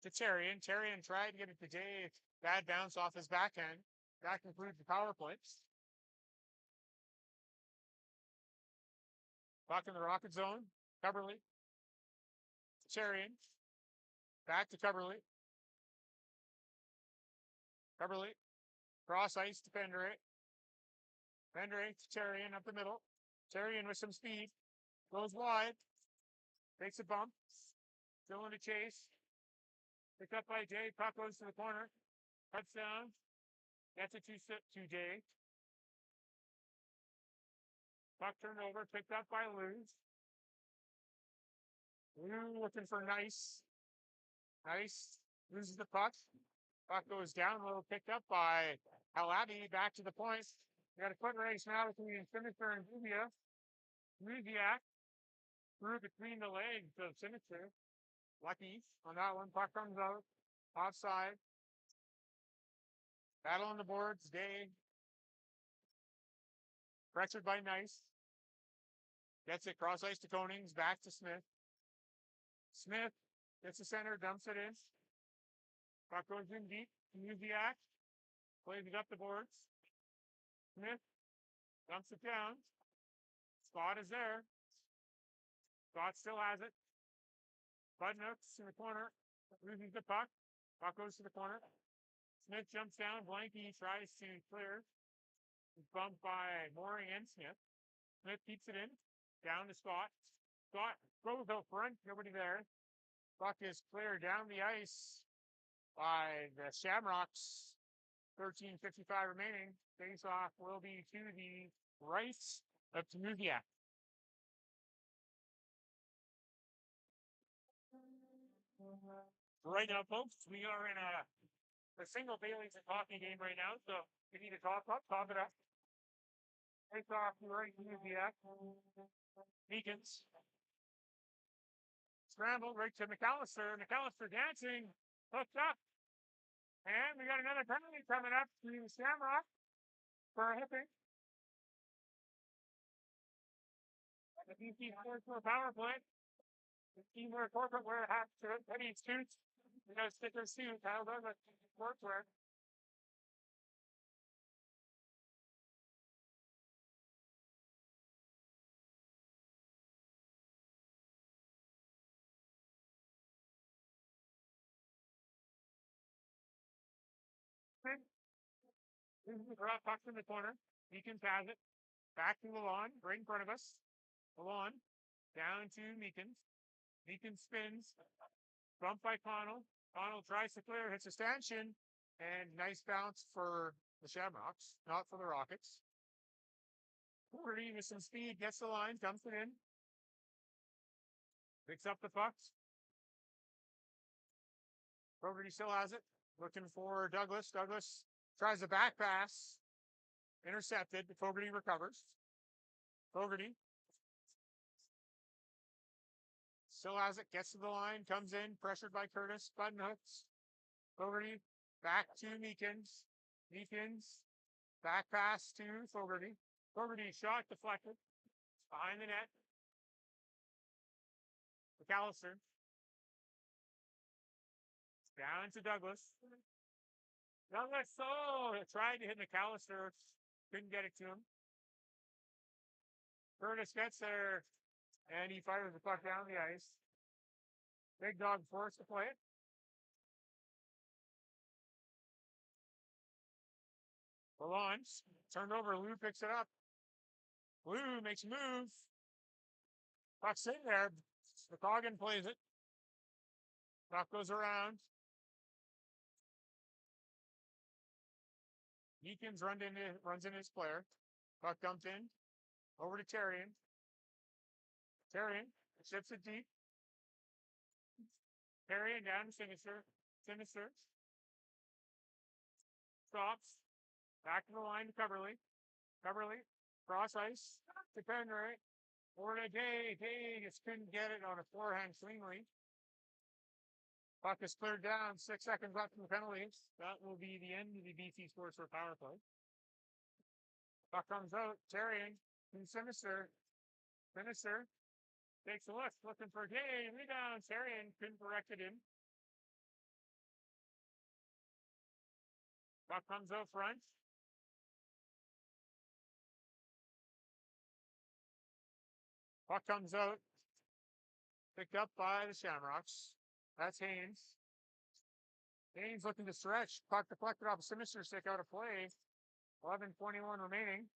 to Tarian. Tarian tried to get it to Day. Bad bounce off his backhand. That concludes the power play. Puck in the Rocket zone. Coverly. To Tarian. Back to Coverly. Coverly. Cross ice to Pendray. Pendray to Tarian up the middle. Tarian with some speed. Goes wide. Takes a bump. Still in the chase. Picked up by Day. Puck goes to the corner. Cuts down. Gets it to Day. Puck turned over. Picked up by Lou. Lou looking for Nice. Nice. Loses the puck. Puck goes down a little. Picked up by Halabi. Back to the point. We got a foot race now between Sinister and Guvia. Luziak through between the legs of Sinister. Lucky on that one. Puck comes out. Offside. Battle on the boards. Day Pressured by Nice. Gets it cross ice to Konings. Back to Smith. Smith gets the center, dumps it in. Puck goes in deep. Musiak plays it up the boards. Smith dumps it down. Spot is there. Spot still has it. Budnooks in the corner. Loses the puck. Puck goes to the corner. Smith jumps down. Blanky tries to clear. He's bumped by Mooring and Smith. Smith keeps it in. Down to Scott. Scott goes out front. Nobody there. Puck is cleared down the ice by the Shamrocks. 13:55 remaining. Face off will be to the right of Tamugia. Right now, folks, we are in a single Bailey's and hockey game right now, so we need to top it up. Face off to right Tamugia. Meekins. Scramble right to McAllister. McAllister dancing. Hooked up. And we got another penalty coming up to Shamrock for a hipping. And the BC scores for a power play. The team where corporate wear hats to it. Penny suits. You know, sticker suit. Kyle Douglas sportswear. This is the draw, puck's in the corner. Meekins has it. Back to Lalonde, right in front of us. Lalonde, down to Meekins. Meekins spins. Bump by Connell. Connell tries to clear, hits a stanchion. And nice bounce for the Shamrocks, not for the Rockets. Fogarty with some speed, gets the line, dumps it in. Picks up the pucks. Fogarty still has it. Looking for Douglas. Douglas tries a back pass. Intercepted. Fogarty recovers. Fogarty still has it. Gets to the line. Comes in. Pressured by Curtis. Button hooks. Fogarty back to Meekins. Meekins. Back pass to Fogarty. Fogarty shot deflected. Behind the net. McAllister. Down to Douglas. Douglas, tried to hit McAllister. Couldn't get it to him. Curtis gets there, and he fires the puck down the ice. Big Dog forced to play it. Launch. Turned over. Lou picks it up. Lou makes a move. Puck's in there. McCoggan plays it. Puck goes around. Meekins runs in his player. Puck dumped in. Over to Terrian. Terrian ships it deep. Terrian down to Sinister. Sinister. Stops. Back to the line to Coverly. Coverly. Cross ice. To Penry. Over to Day. Day just couldn't get it on a forehand cleanly. Puck is cleared down. 6 seconds left in the penalties. That will be the end of the BC scores for power play. Puck comes out. Terrian to Sinister. Sinister takes a look. Looking for Day. Rebound. Terrian couldn't direct it in. Puck comes out front. Puck comes out. Picked up by the Shamrocks. That's Haynes. Haynes looking to stretch. Puck deflected off a Sinister stick out of play. 11:21 remaining.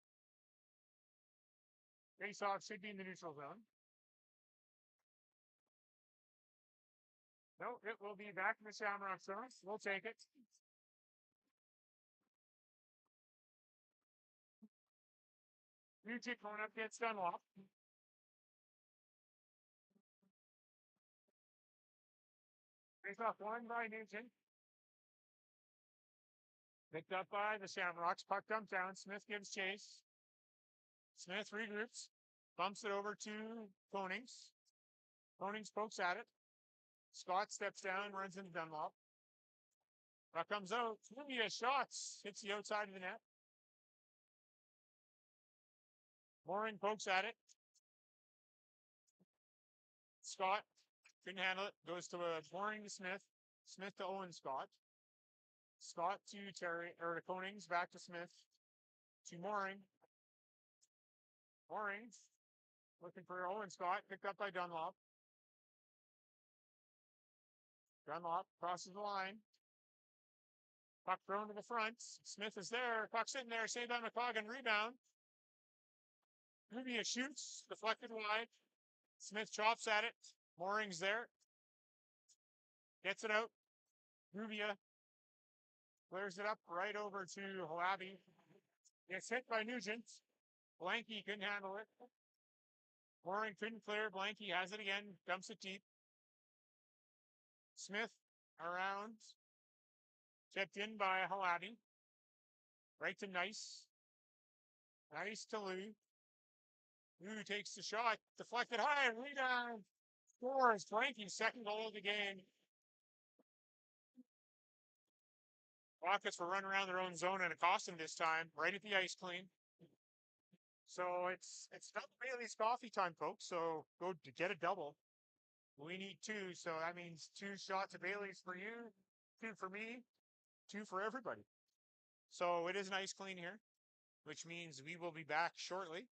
Face-off should be in the neutral zone. No, it will be back in the Shamrock zone. We'll take it. Music going up gets Dunlop. Face-off won by Nugent. Picked up by the Shamrocks. Puck dumped down. Smith gives chase. Smith regroups. Bumps it over to Konings. Konings pokes at it. Scott steps down, runs into Dunlop. Puck comes out. Trivia shots. Hits the outside of the net. Mooring pokes at it. Scott couldn't handle it. Goes to a mooring to Smith. Smith to Owen Scott. Scott to Terry or to Konings. Back to Smith. To mooring. Mooring. Looking for Owen Scott. Picked up by Dunlop. Dunlop crosses the line. Puck thrown to the front. Smith is there. Puck sitting there. Saved by McCoggan. Rebound. Rubia shoots. Deflected wide. Smith chops at it. Mooring's there. Gets it out. Rubia clears it up right over to Halabi. Gets hit by Nugent. Blanky couldn't handle it. Mooring couldn't clear. Blanky has it again. Dumps it deep. Smith around. Tipped in by Halabi. Right to Nice. Nice to Lou. Lou takes the shot. Deflected high. Rebound. Scores. Blanky's second goal of the game. Rockets were running around their own zone and it cost them this time. Right at the ice clean. So it's double Bailey's coffee time, folks. So go to get a double. We need two. So that means 2 shots of Bailey's for you, 2 for me, 2 for everybody. So it is an ice clean here, which means we will be back shortly.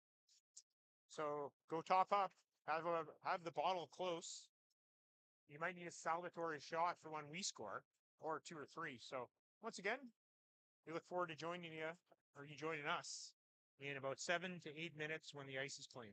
So go top up. Have the bottle close. You might need a salvatory shot for when we score, or 2 or 3. So once again, we look forward to joining you, or you joining us, in about 7 to 8 minutes when the ice is clean.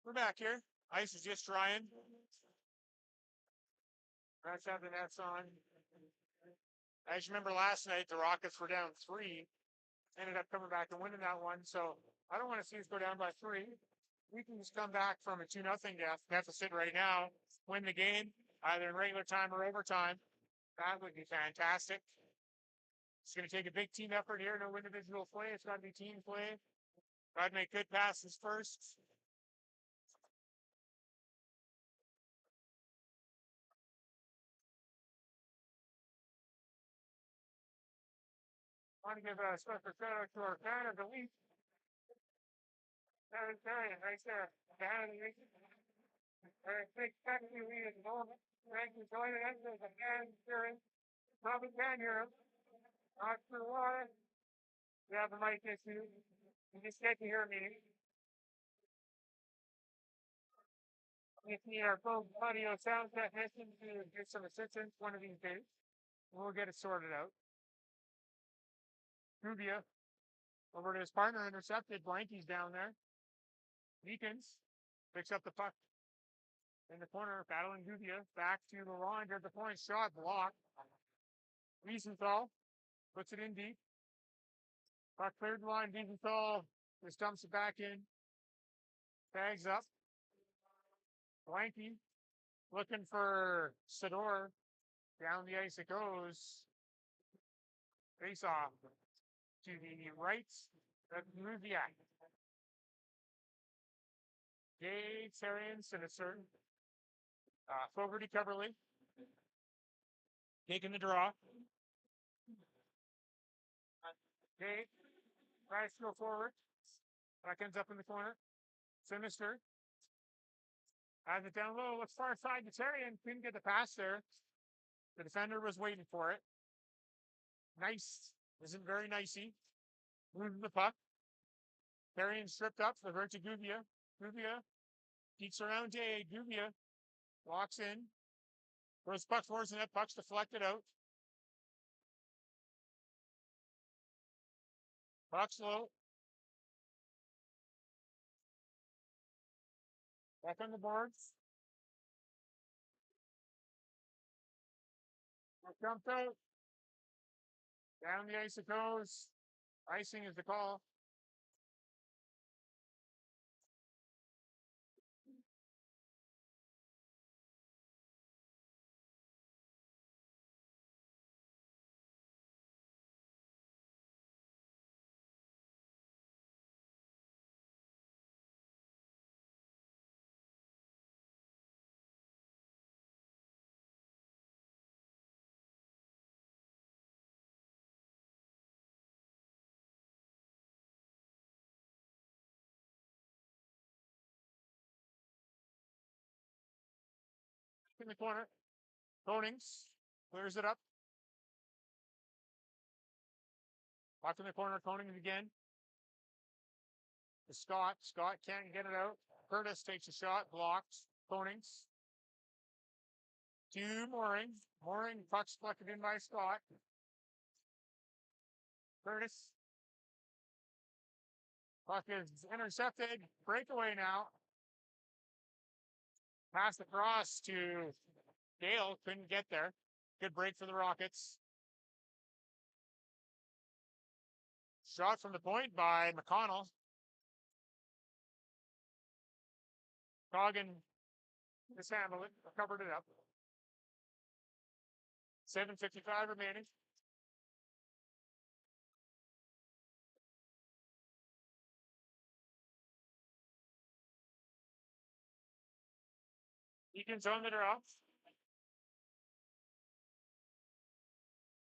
We're back here. Ice is just drying. Let's have the nets on. As you remember last night, the Rockets were down 3. Ended up coming back and winning that one. So I don't want to see us go down by 3. We can just come back from a 2-0 deficit right now, win the game, either in regular time or overtime. That would be fantastic. It's going to take a big team effort here. No individual play. It's got to be team play. Got to make good passes first. I want to give a special shout out to our fan of the week. That is Darian right there. Fan of the week. Big second lead at the moment. Thank you for joining us. There's a fan hearing. Probably can hear him. Not sure why. We have a mic issue. You just get to hear me. We need our phone audio sound technician to get some assistance one of these days. We'll get it sorted out. Rubia over to his partner, intercepted. Blanky's down there. Deacons picks up the puck in the corner, battling Rubia. Back to Laurent at the point. Shot blocked. Wiesenthal puts it in deep. Puck cleared the line. Wiesenthal just dumps it back in. Tags up. Blanky looking for Sador. Down the ice it goes. Face off to the right of Ruviak. Dave Sarian Sinister. Fogarty Coverly. Taking the draw. Dave tries to go forward. Puck ends up in the corner. Sinister. Has it down low. Looks far side to Sarian. Couldn't get the pass there. The defender was waiting for it. Nice. Isn't very nicey. Moving the puck. Sarian stripped up. Revert to Gubia. Gubia peeks around Day. Gubia walks in. Throws puck towards the net. Puck's deflected out. Puck's low. Back on the boards. Jumped out. Down the ice it goes. Icing is the call. In the corner. Konings clears it up. Puck in the corner. Konings again. To Scott. Scott can't get it out. Curtis takes a shot. Blocked. Konings. To Mooring. Mooring puck's plucked in by Scott. Curtis. Puck is intercepted. Breakaway now. Pass across to Gale. Couldn't get there. Good break for the Rockets. Shot from the point by McConnell. Coggin mishandled it. Covered it up. 7:55 remaining. Egan's on the draw.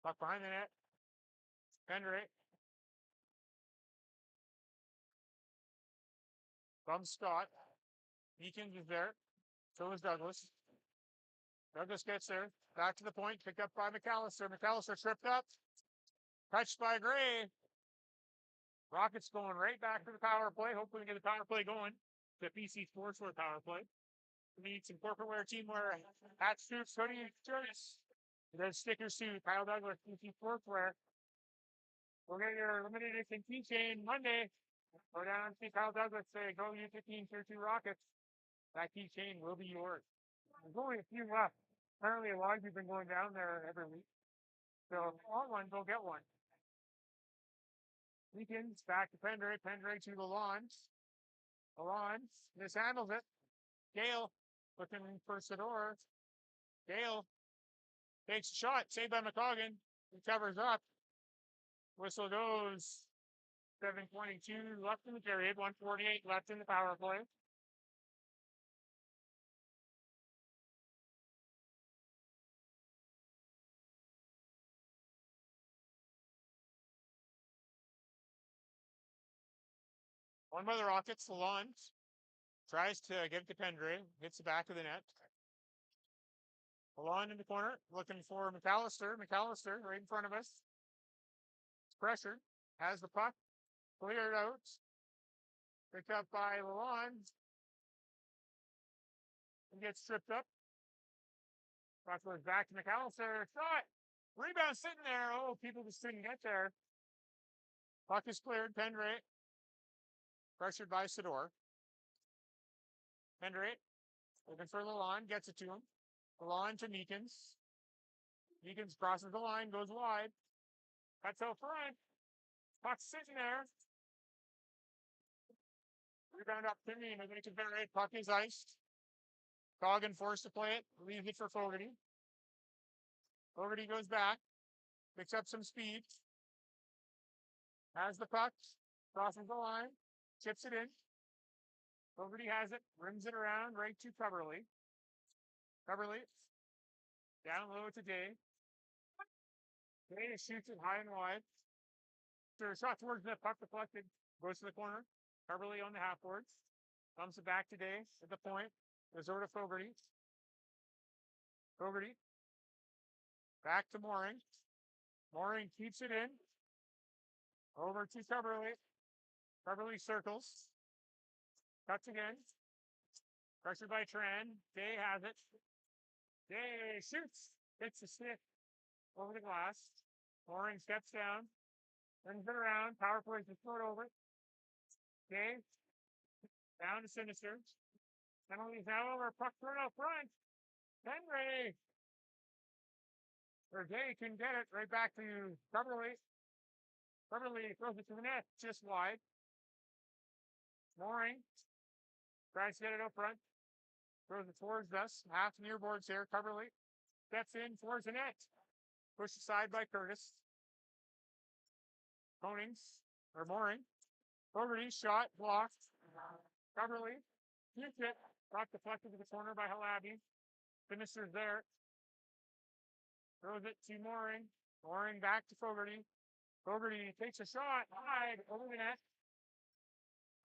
Puck behind the net. Pendray. From Scott. Eakins is there. So is Douglas. Douglas gets there. Back to the point. Picked up by McAllister. McAllister tripped up. Touched by Gray. Rockets going right back to the power play. Hopefully we get the power play going. The PC Sportswear power play. We need some corporate wear, teamwear, hats, suits, hoodies, shirts. There's stickers too. Kyle Douglas, PC Sportswear. We'll get your limited edition keychain Monday. Go down and see Kyle Douglas say, go U15 Tier 2 Rockets. That keychain will be yours. There's only a few left. Apparently, a lot of you have been going down there every week. So if you want one, go get one. Weekends back to Pendray. Pendray to the lawns. The lawns mishandles it. Gale looking for Sador. Gale takes a shot. Saved by McCoggan. He covers up. Whistle goes. 7:22 left in the period. 1:48 left in the power play. One by the Rockets. Lalonde tries to get it to Pendray. Hits the back of the net. Lalonde in the corner. Looking for McAllister. McAllister right in front of us. It's pressured. Has the puck. Cleared out. Picked up by Lalonde. And gets stripped up. Puck goes back to McAllister. Shot. Rebound sitting there. Oh, people just didn't get there. Puck is cleared. Pendray. Pressured by Sador. Pendray. Looking for Lalonde. Gets it to him. Lalonde to Meekins. Meekins crosses the line. Goes wide. Cuts out front. Puck's sitting there. Rebound opportunity. And they can generate. Puck is iced. Coggin forced to play it. Leaves it for Fogarty. Fogarty goes back. Picks up some speed. Has the puck. Crosses the line. Chips it in. Fogarty has it. Rims it around right to Coverly. Coverly. Down low to Day. Day shoots it high and wide. So a shot towards the puck deflected. Goes to the corner. Coverly on the half boards. Comes it back to Day at the point. Resort to Fogarty. Fogarty. Back to Mooring. Mooring keeps it in. Over to Coverly. Coverly circles. Cuts again. Pressured by Tran. Day has it. Day shoots. Hits the stick. Over the glass. Mooring steps down. Turns it around. Power plays the foot over. Day. Down to Sinister. Penalties now over. Puck thrown out front. Henry. Or Day can get it right back to Coverly. Coverly throws it to the net. Just wide. Mooring. Tries to get it up front. Throws it towards us. Half near boards here. Coverly. Steps in towards the net. Pushed aside by Curtis. Konings. Or Mooring. Fogarty shot. Blocked. Coverly. Shoots it. Puck deflected to the corner by Halabi. Finisher's there. Throws it to Mooring. Mooring back to Fogarty. Fogarty takes a shot. Wide. Over the net.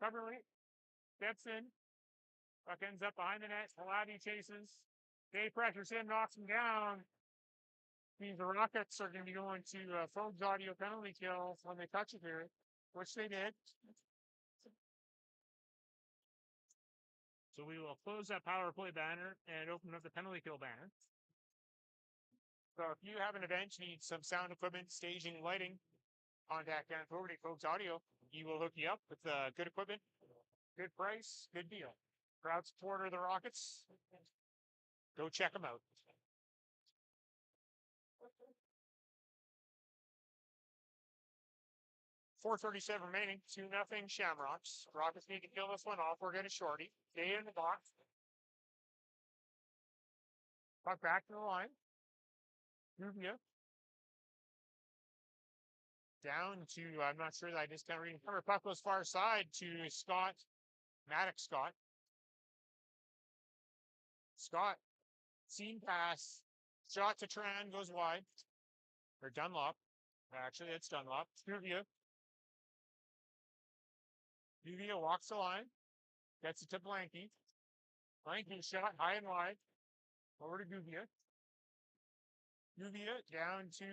Coverly. Steps in. Puck ends up behind the net. Halabi chases. Day pressures in. Knocks him down. Means the Rockets are going to be going to Fogue's audio penalty kill when they touch it here. Which they did. So we will close that power play banner and open up the penalty kill banner. So if you have an event, you need some sound equipment, staging, lighting, contact Dan Fogarty, Fogue's Audio. He will hook you up with good equipment, good price, good deal. Proud supporter of the Rockets. Go check them out. .437 remaining, 2-0 Shamrocks. Rockets need to kill this one off. We're getting shorty. Day in the box. Puck back to the line. Rubia. Down to, I'm not sure that I just can't read. Puck goes far side to Scott. Maddox Scott. Scott. Seam pass. Shot to Tran goes wide. Or Dunlop. Actually, it's Dunlop. Rubia. Rubia walks the line. Gets it to Blanky. Blanky shot high and wide. Over to Guvia. Guvia down to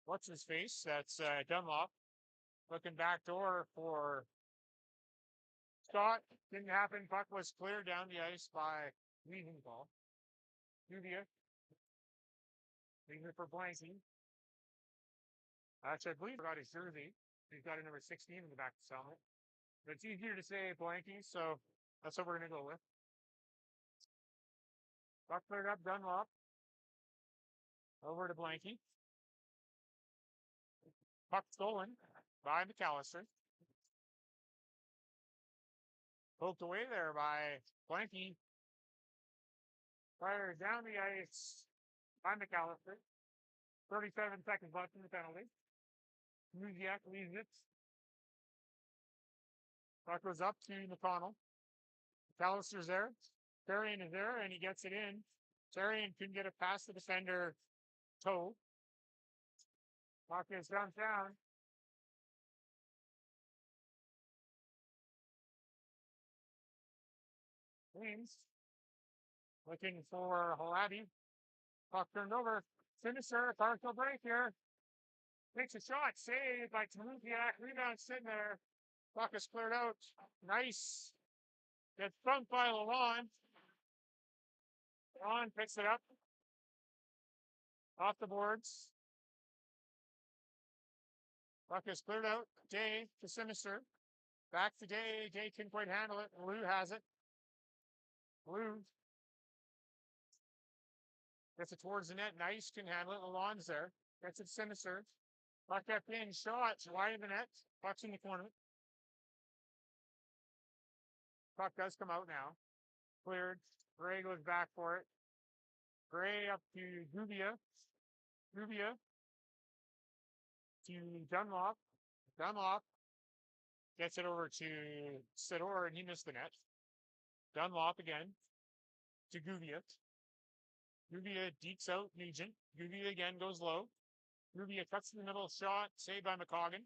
what's his face? That's Dunlop. Looking back door for Scott. Didn't happen. Puck was cleared down the ice by Wiesenthal. Guvia. Leaving it for Blanky. Actually, I believe he got his jersey. He's got a number 16 in the back of the helmet. But it's easier to say Blanky, so That's what we're gonna go with. Buck cleared up, Dunlop. Over to Blanky. Puck stolen by McAllister. Poked away there by Blanky. Fire down the ice by McAllister. 37 seconds left in the penalty. Musiak leaves it. Puck goes up to McConnell. McAllister's there. Therrien is there, and he gets it in. Therrien couldn't get it past the defender. Toe. Puck is dumped down. Queens. Looking for Haladi. Puck turned over. Sinister, partial break here. Takes a shot. Saved by Tamuziak. Rebound sitting there. Puck is cleared out. Nice. Gets bumped by Lalonde. Lalonde picks it up. Off the boards. Puck is cleared out. Day to Sinister. Back to Day. Day couldn't quite handle it. Lou has it. Lou gets it towards the net. Nice can handle it. Lalonde's there. Gets it Sinister. Puck kept in. Shot. Wide of the net. Puck's in the corner. Puck does come out now. Cleared. Gray goes back for it. Gray up to Gubia. Gubia to Dunlop. Dunlop gets it over to Sidor, and he missed the net. Dunlop again to Gubia. Gubia deeks out Nugent. Gubia again goes low. Gubia cuts in the middle, shot, saved by McCoggan.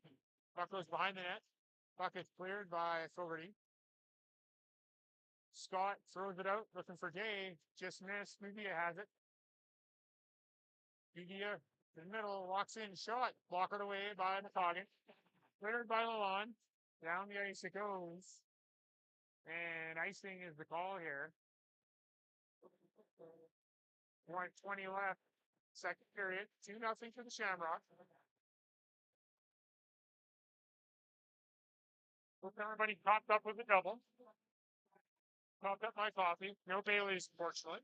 Puck goes behind the net. Puck is cleared by Fogarty. Scott throws it out, looking for Day. Just missed. Gubia has it. Gubia in the middle, walks in, shot. Blockered away by McCoggan. Cleared by Lalonde. Down the ice it goes. And icing is the call here. 1:20 left. Second period. 2-0 for the Shamrocks. Hope everybody popped up with a double. Popped up my coffee. No Bailey's, unfortunately.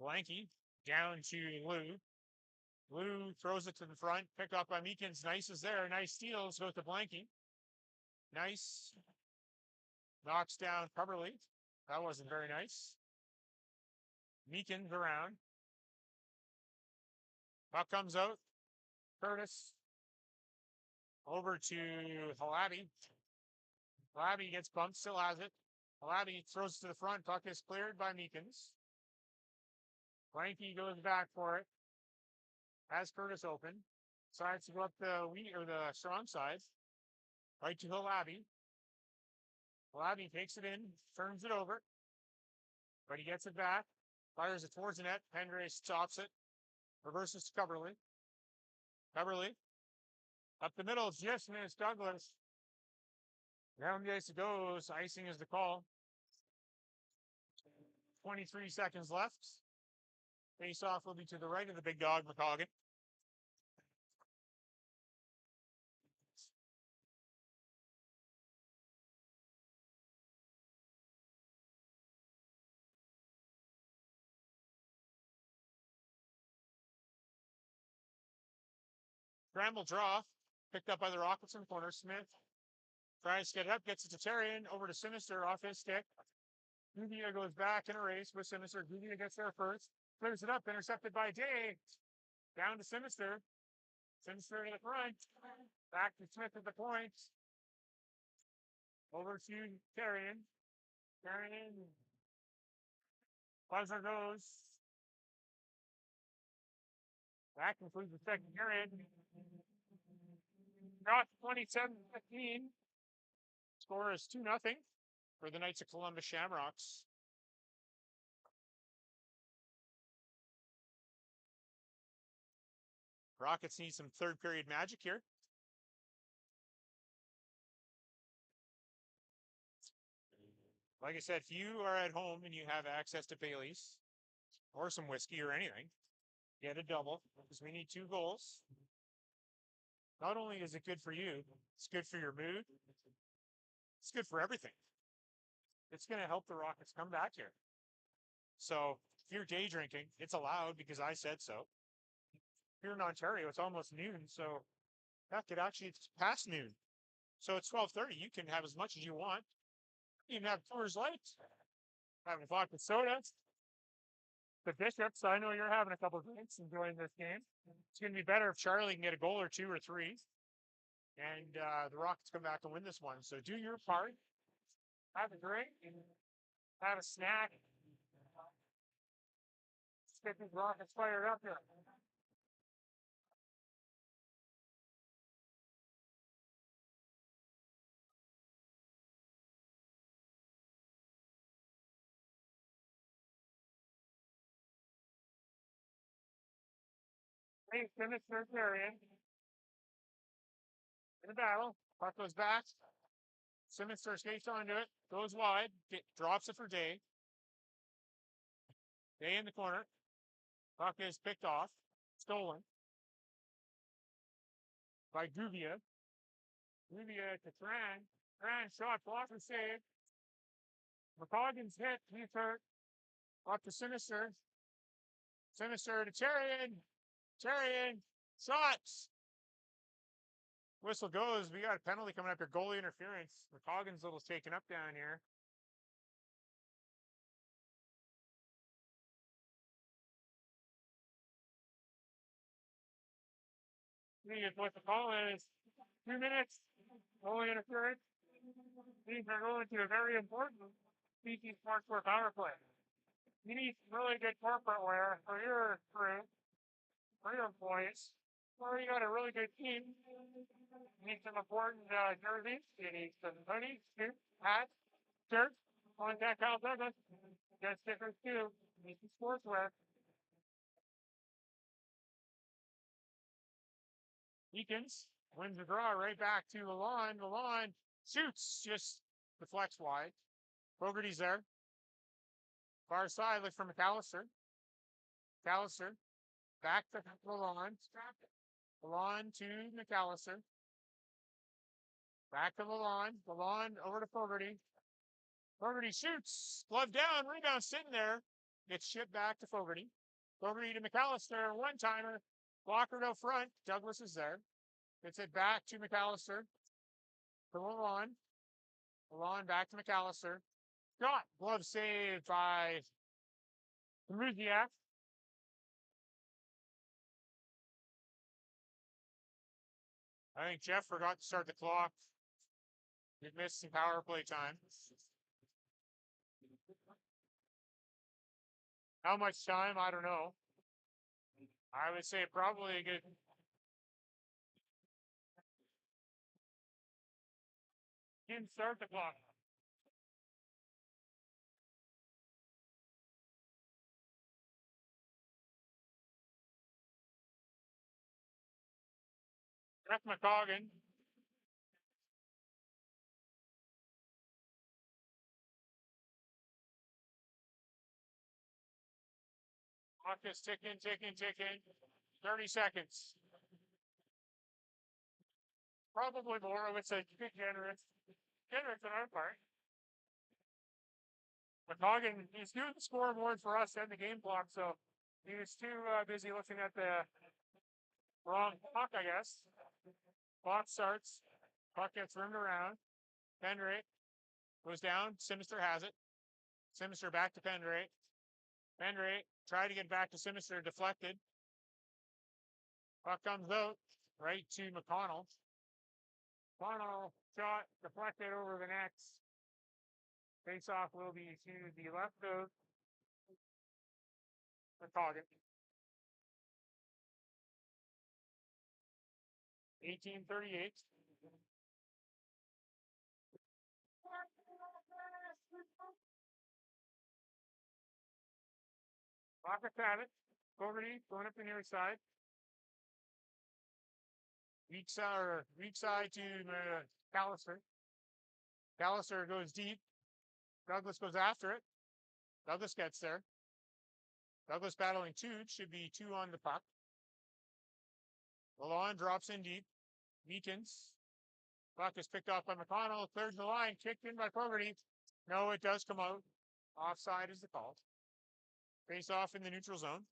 Blanky down to Lou. Lou throws it to the front. Picked up by Meekins. Nice is there. Nice steals. Goes to Blanky. Nice. Knocks down Coverly. That wasn't very nice. Meekins around. Puck comes out. Curtis. Over to Halabi. Halabi gets bumped. Still has it. Halabi throws it to the front. Puck is cleared by Meekins. Blanky goes back for it. Has Curtis open. Decides to go up the strong side. Right to Halabi. Halabi takes it in. Turns it over. But he gets it back. Fires it towards the net. Pendre stops it. Reverses to Coverly. Coverly. Up the middle. Just missed Douglas. Down the ice it goes. Icing is the call. 23 seconds left. Face off will be to the right of the big dog, McCoggan. Scramble draw. Picked up by the Rockets in the corner. Smith tries to get it up. Gets it to Therrien. Over to Sinister off his stick. Gubia goes back in a race with Sinister. Gubia gets there first. Clears it up. Intercepted by Day. Down to Sinister. Sinister to the front. Back to Smith at the point. Over to Therrien. Therrien. Buzzer goes. That concludes the second period. Got 27-15. Score is 2-0 for the Knights of Columbus Shamrocks. Rockets need some third period magic here. Like I said, if you are at home and you have access to Bailey's or some whiskey or anything, Get a double because we need 2 goals. Not only is it good for you, it's good for your mood. It's good for everything. It's going to help the Rockets come back here. So if you're day drinking, it's allowed because I said so. Here in Ontario, it's almost noon, so that could actually it's past noon. So it's 12:30. You can have as much as you want. You can have Coors Light, have a vodka soda. The Bishops, I know you're having a couple of drinks enjoying this game. It's going to be better if Charlie can get a goal or 2 or 3, and the Rockets come back and win this one. So do your part. Have a drink and have a snack. Let's get these Rockets fired up here. Hey, finish their carrying. In the battle. Puck goes back. Simmons skates onto it. Goes wide. Drops it for Day. Day in the corner. Puck is picked off. Stolen. By Guvia. Guvia to Tran. Tran shot. Block and save. McCoggan's hit. He's hurt. Up to Sinister. Sinister to Charian. Charian. Shots. Whistle goes. We got a penalty coming up here. Goalie interference. McCoggan's little's taken up down here. What the call is 2 minutes. Goalie interference. These are going to a very important BC Sportswear power play. You need really good corporate wear for your crew, for your employees. Or you got a really good team. You need some important jerseys. You need some hoodies, suits, hats, shirts. Contact Kyle Douglas. Get stickers too. BC Sportswear. Eakins wins the draw right back to Lalonde. Lalonde shoots, just deflects wide. Fogarty's there. Far side, look for McAllister. McAllister back to Lalonde. Lalonde to McAllister. Back to Lalonde. Lalonde over to Fogarty. Fogarty shoots. Glove down. Rebound sitting there. Gets shipped back to Fogarty. Fogarty to McAllister. One timer. Blocker out front. Douglas is there. Gets it back to McAllister. To Lalonde. Lalonde back to McAllister. Shot. Glove saved by Ruziak. I think Jeff forgot to start the clock. He missed some power play time. How much time? I don't know. I would say probably a good. Didn't start the clock. Jeff McCoggan. Clock is ticking, ticking, ticking. 30 seconds. Probably more. I would say bit generous. Generous on our part. McCoggan, he's doing the scoreboard for us and the game clock, so he was too busy looking at the wrong clock, I guess. Clock starts. Puck gets rimmed around. Pendrate goes down. Sinister has it. Sinister back to Pendrate. Pendrate tried to get back to Sinister, deflected. Puck comes out right to McConnell. McConnell shot deflected over the net. Face-off will be to the left of McCoggan. 18:38. Rockets have it. Fogarty going up the near side. Weak side to Callister. Callister goes deep. Douglas goes after it. Douglas gets there. Douglas battling two. Should be two on the puck. Lalonde drops in deep. Meekins. Puck is picked off by McConnell. Clears the line. Kicked in by Fogarty. No, it does come out. Offside is the call. Face off in the neutral zone.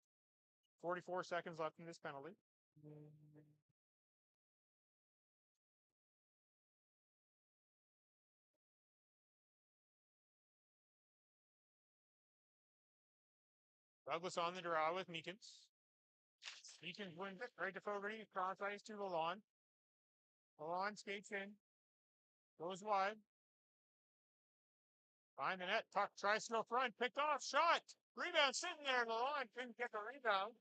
44 seconds left in this penalty. Douglas on the draw with Meekins. Meekins wins it right to Fogarty. Cross ice to Lalonde. Lalonde skates in. Goes wide. Behind the net. Tuck tries to go front. Picked off. Shot. Rebound sitting there. Lalonde couldn't get the rebound.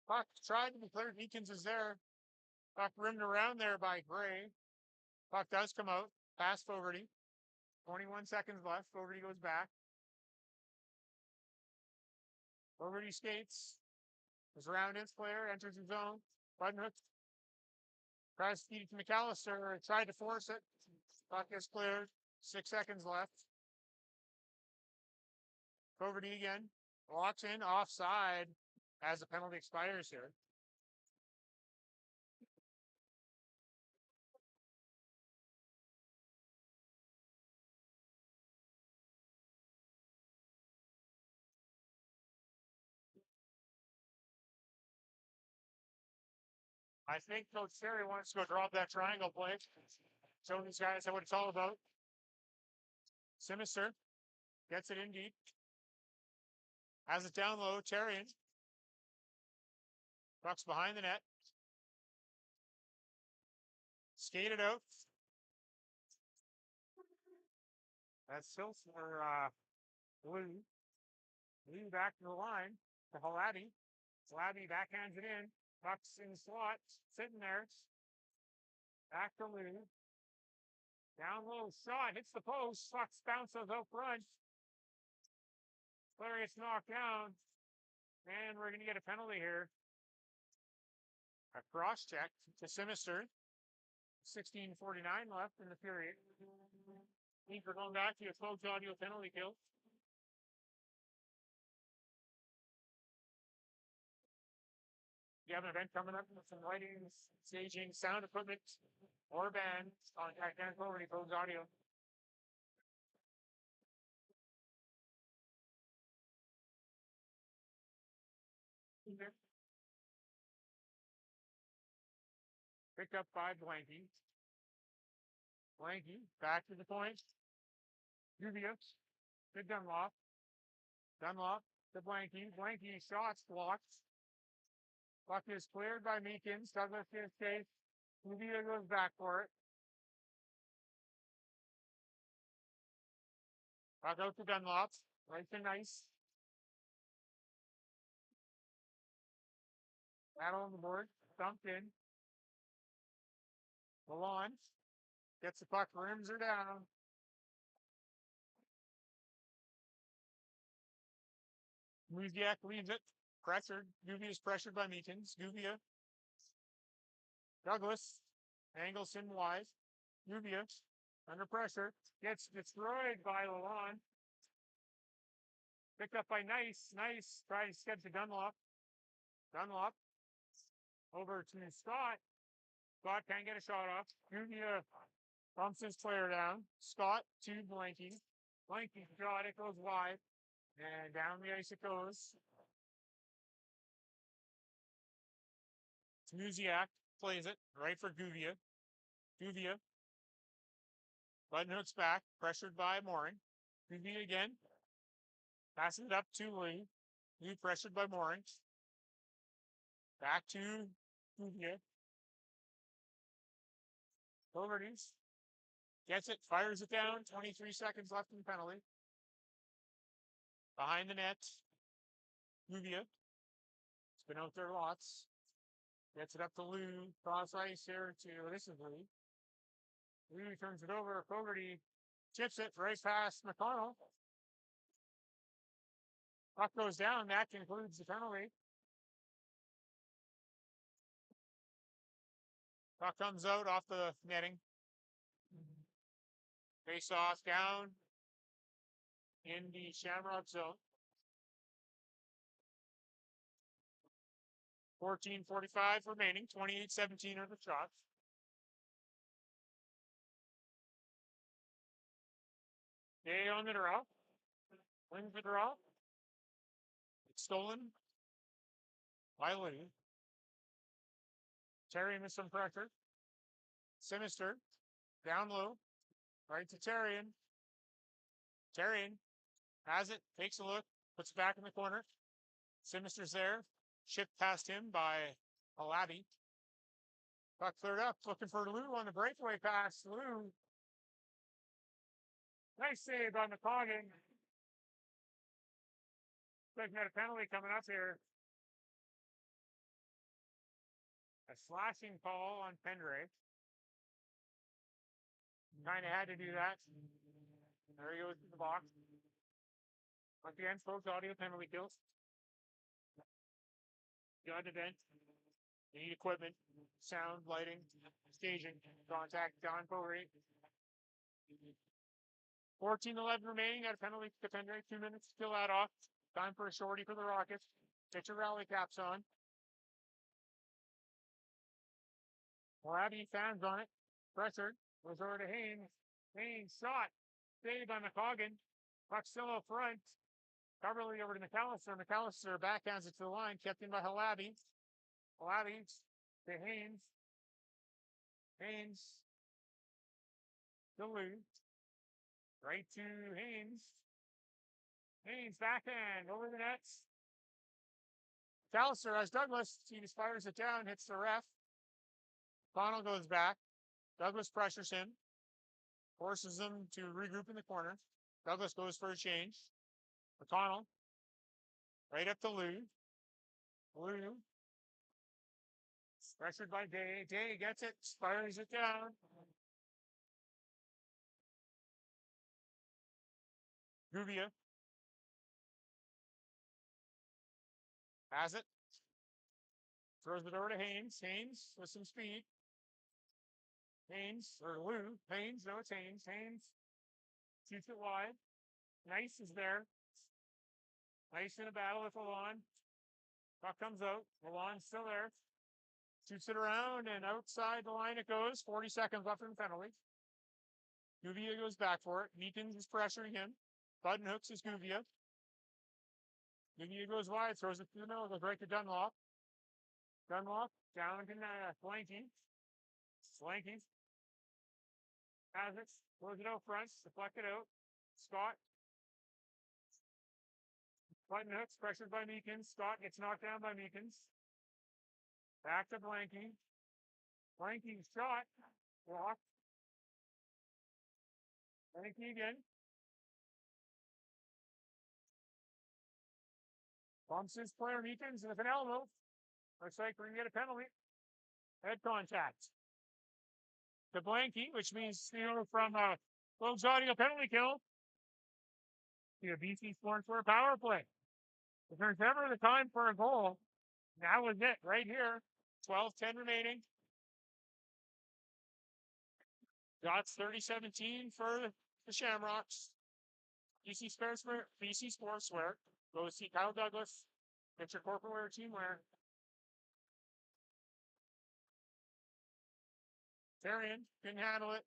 Puck tried to be cleared. Meekins is there. Puck rimmed around there by Gray. Puck does come out. Past Fogarty. 21 seconds left. Fogarty goes back. Fogarty skates. Is around its player. Enters the zone. Button hook. Tries to feed it to McAllister. Tried to force it. Puck is cleared. 6 seconds left. Fogarty again. Walks in. Offside as the penalty expires here. I think Coach Terry wants to go drop that triangle play. Show these guys what it's all about. Sinister gets it in deep. Has it down low. Terrian. Puck's behind the net. Skated out. That's still for Blue. Blue back to the line to Halati. Halati backhands it in. Puck's in the slot. Sitting there. Back to Lou. Down low shot. Hits the post. Puck's bounces out front. Player gets knocked down. And we're going to get a penalty here. A cross check to Sinister. 16:49 left in the period. I think we're going back to a close audio penalty kill. You have an event coming up with some lighting, staging, sound equipment, or band. Contact Dan Fogarty, close audio. Picked up by Blanky. Blanky, back to the point. Dubious. To Dunlop. Dunlop to Blanky. Blanky shots blocked. Puck is cleared by Meekins. Douglas is safe. Dubious goes back for it. Puck out to Dunlop. Right to Nice. Battle on the board. Dumped in. Lalonde gets the puck, rims her down. Muziak leaves it. Pressured. Guvia is pressured by Meekins. Guvia. Douglas. Angles in wide. Guvia. Under pressure. Gets destroyed by Lalonde. Picked up by Nice. Nice tries to get to Dunlop. Dunlop. Over to Scott. Scott can't get a shot off. Guvia bumps his player down. Scott to Blanky. Blanky shot. It goes wide. And down the ice it goes. Muziak plays it right for Guvia. Guvia. Button hooks back. Pressured by Mooring. Guvia again. Passes it up to Lee. Lee pressured by Mooring. Back to Guvia. Fogarty gets it, fires it down. 23 seconds left in the penalty. Behind the net. Guvia. It's been out there lots. Gets it up to Lou. Cross ice here to this is Lou. Lou turns it over. Fogarty chips it right past McConnell. Puck goes down. That concludes the penalty. Puck comes out off the netting. Face off down in the Shamrock zone. 14:45 remaining. 28-17 are the shots. Day on the draw. Wins the draw. It's stolen by Lee. Terry with some pressure. Sinister. Down low. Right to Terrian. Terrian has it. Takes a look. Puts it back in the corner. Sinister's there. Shipped past him by Alabi. Got cleared up. Looking for Lou on the breakaway pass. Lou. Nice save on the McCoggin. Looking at a penalty coming up here. A slashing call on Pendrave. Kind of had to do that. There he goes to the box. Once again, folks, audio penalty kills. Gun event. You need equipment, sound, lighting, staging, contact, John Corey. 14-11 remaining. Got a penalty to Pendrave. 2 minutes to fill that off. Time for a shorty for the Rockets. Get your rally caps on. Morabi fans on it. Pressured. Goes over to Haynes. Haynes shot. Saved by McCoggin. Puck still up front. Coverly over to McAllister. McAllister backhands it to the line. Kept in by Halabi. Halabi to Haynes. Haynes. To Lou. Right to Haynes. Haynes backhand over the nets. McAllister has Douglas. He just fires it down. Hits the ref. Connell goes back. Douglas pressures him. Forces him to regroup in the corner. Douglas goes for a change. McConnell. Right up to Lou. Lou. Pressured by Day. Day gets it. Fires it down. Guvia. Has it. Throws it over to Haynes. Haynes with some speed. Haynes, or Lou. Haynes, no, it's Haynes. Haynes shoots it wide. Nice is there. Nice in a battle with Milan. Puck comes out. Milan's still there. Shoots it around and outside the line it goes. 40 seconds left in the penalty. Guvia goes back for it. Meekins is pressuring him. Button hooks is Guvia. Guvia goes wide, throws it through the middle, goes right to Dunlop. Dunlop down to Slanky. Slanky has it. Throws it out front. Deflected out. Scott. Button hooks, pressured by Meekins. Scott gets knocked down by Meekins. Back to Blanky. Blanky's shot. Blocked. Blanky again. Bumps his player Meekins with an elbow. Looks like we're going to get a penalty. Head contact. To Blanky, which means, from Globe's audio penalty kill to a BC Sports for a power play. If there's ever the time for a goal, that was it right here. 12-10 remaining. Shots 30-17 for the Shamrocks. BC Sportswear. Go see Kyle Douglas. Get your corporate wear team wear. Terrian couldn't handle it.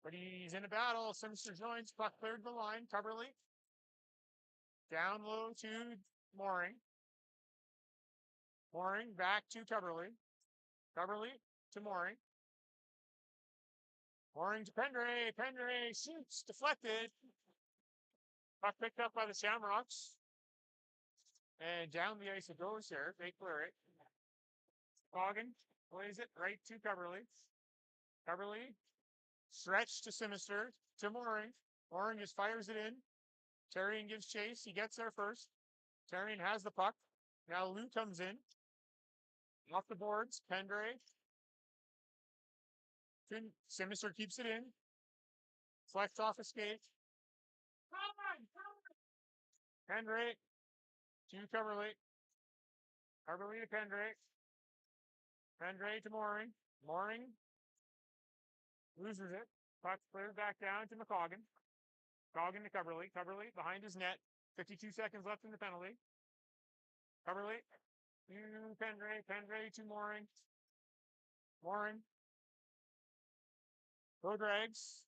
But he's in a battle. Sinister joins. Puck cleared the line. Coverly. Down low to Mooring. Mooring back to Coverly. Coverly to Mooring. Mooring to Pendrave. Pendrave shoots. Deflected. Puck picked up by the Shamrocks. And down the ice it goes here. They clear it. Coggin plays it right to Coverly. Coverly. Stretch to Sinister. To Mooring. Mooring just fires it in. Terrian gives chase. He gets there first. Terrian has the puck. Now Lou comes in. Off the boards. Pendrave. Sinister keeps it in. Flex off escape. Pendrave to Coverly. Coverly to Pendrave. Pendrave to Mooring. Mooring loses it. Puck cleared back down to McCoggin. McCoggin to Coverly. Coverly behind his net. 52 seconds left in the penalty. Coverly Pendray to Mooring. Mooring. Go drags.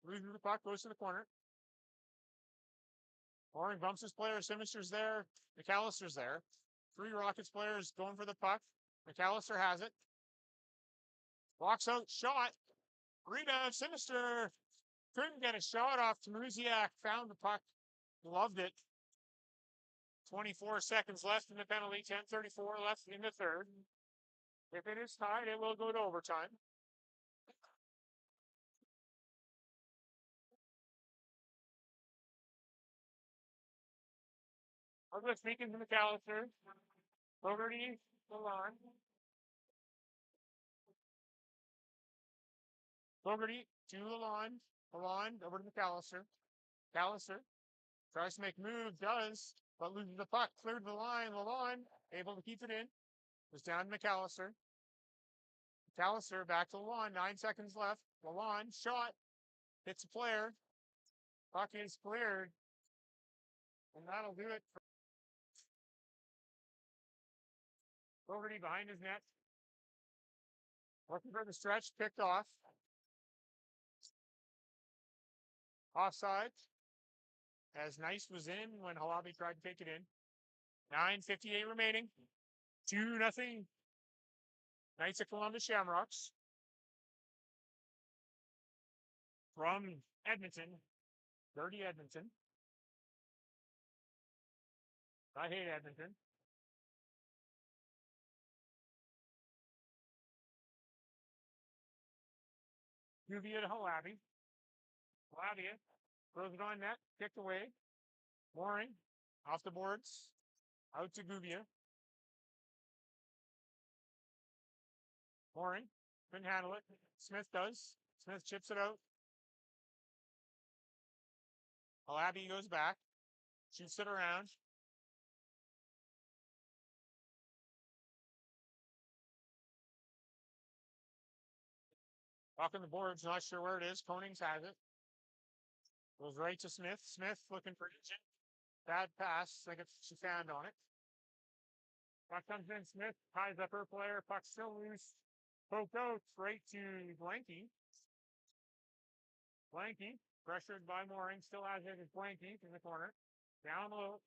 Loses the puck, goes to the corner. Mooring bumps his player. Sinister's there. McAllister's there. 3 Rockets players going for the puck. McAllister has it. Walks out, shot. Rebound, Sinister. Couldn't get a shot off. Tamuziak found the puck. Loved it. 24 seconds left in the penalty. 10:34 left in the third. If it is tied, it will go to overtime. I'm going to speak into McAllister. Fogarty, Milan. Fogarty to Milan. Milan over to McAllister. McAllister tries to make move, does, but loses the puck. Cleared the line. Milan able to keep it in. Was down to McAllister. McAllister back to Milan. 9 seconds left. Milan shot. Hits a player. Puck is cleared. And that'll do it for Fogarty behind his net. Looking for the stretch, picked off. Offside. As Nice was in when Halabi tried to take it in. 9:58 remaining. 2-0. Knights of Columbus Shamrocks. From Edmonton. Dirty Edmonton. I hate Edmonton. Guvia to Halabi. Halabi throws it on net, kicked away. Mooring off the boards. Out to Guvia. Mooring couldn't handle it. Smith does. Smith chips it out. Halabi goes back. Shoots it around. Off on the boards, not sure where it is. Konings has it. Goes right to Smith. Smith looking for Nugent. Bad pass. I think she found on it. Puck comes in. Smith ties up her player. Puck still loose. Poked out right to Blanky. Blanky, pressured by Mooring, still has it as Blanky in the corner. Down low.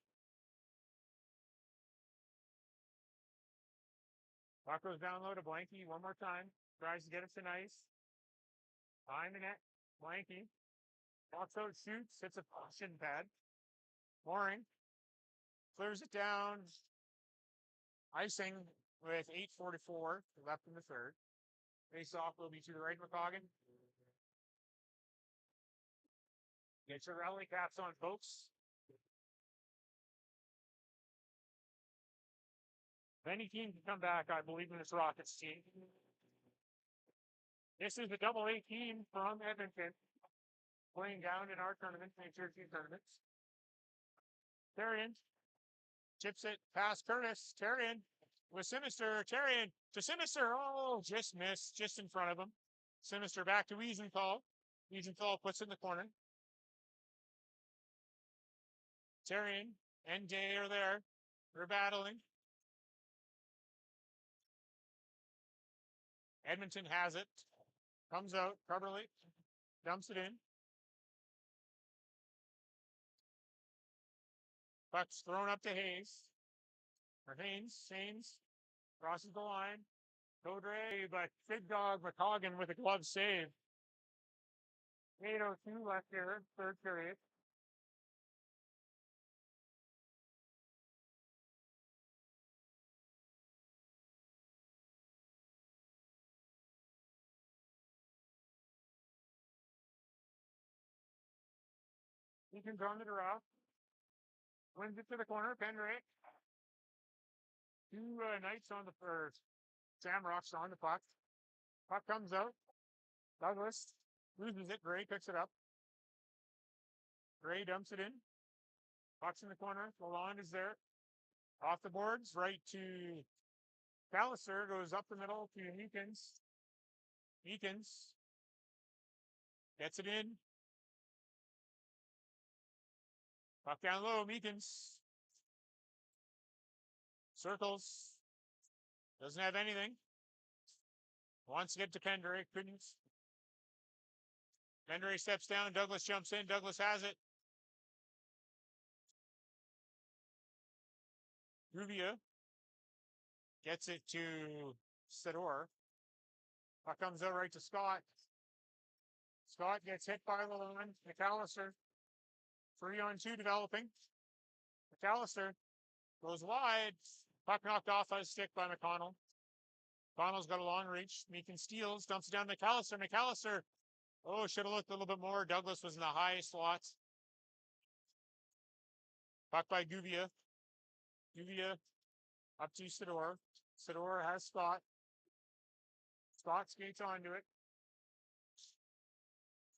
Puck goes down low to Blanky one more time. Tries to get it to Nice. Behind the net. Blanky. Walks out, shoots, hits a shin pad. Mooring. Clears it down. Icing with 8:44 left in the third. Face off will be to the right, McCoggin. Get your rally caps on, folks. If any team can come back, I believe in this Rockets team. This is the AA team from Edmonton playing down in our tournament, St. Jersey tournaments. Terrian chips it past Curtis. Terrian with Sinister. Terrian to Sinister. Oh, just missed, just in front of him. Sinister back to Wiesenthal. Wiesenthal puts it in the corner. Terrian and Day are there. They're battling. Edmonton has it. Comes out. Coverly dumps it in. Puck's thrown up to Hayes. Or Haynes crosses the line. Codre, but big dog McCoggin with a glove save. 8:02 left here, third period. He can run it around. Wins it to the corner. Pendrake. 2 Knights on the first. Shamrocks on the puck. Puck comes out. Douglas loses it. Gray picks it up. Gray dumps it in. Puck's in the corner. Lalonde is there. Off the boards. Right to Palliser. Goes up the middle to Meekins. Meekins gets it in. Puck down low. Meekins circles. Doesn't have anything. Wants to get to Pendray. Couldn't. Pendray steps down. Douglas jumps in. Douglas has it. Rubia gets it to Sador. Puck comes out right to Scott. Scott gets hit by Lalonde. McAllister. 3-on-2 developing. McAllister goes wide. Puck knocked off a stick by McConnell. McConnell's got a long reach. Meekin steals. Dumps it down to McAllister. McAllister. Oh, should have looked a little bit more. Douglas was in the high slots. Puck by Guvia. Guvia up to Sador. Sador has Scott. Scott skates onto it.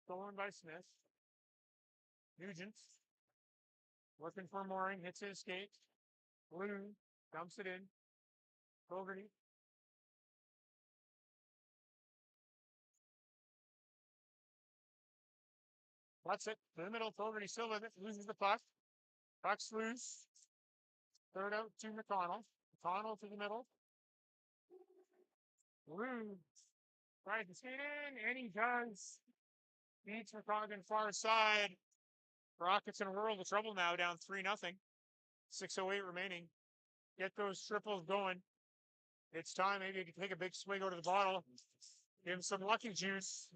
Stolen by Smith. Nugent. Looking for Mooring. Hits his skate. Blue. Dumps it in. Fogarty. That's it. To the middle. Fogarty still with it. Loses the puck. Puck's loose. Third out to McConnell. McConnell to the middle. Blue tries to skate in, and he does. Beats McCoggin far side. Rockets in a world of trouble now, down 3-0. 6:08 remaining. Get those triples going. It's time. Maybe you can take a big swig out of the bottle. Give him some lucky juice.